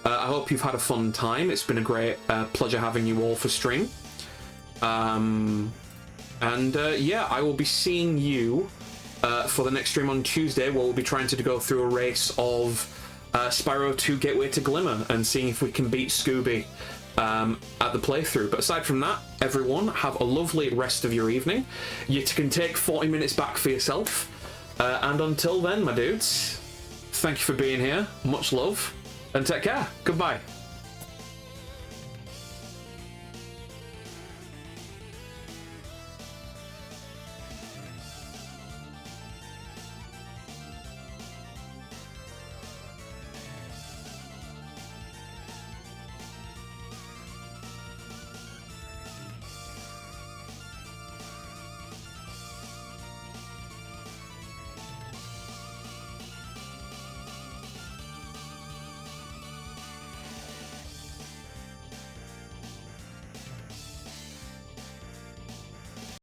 I hope you've had a fun time. It's been a great pleasure having you all for stream. Yeah, I will be seeing you for the next stream on Tuesday, where we'll be trying to go through a race of Spyro 2 Gateway to Glimmer and seeing if we can beat Scooby at the playthrough. But aside from that, everyone, have a lovely rest of your evening. You can take 40 minutes back for yourself. And until then, my dudes, thank you for being here. Much love, and take care. Goodbye.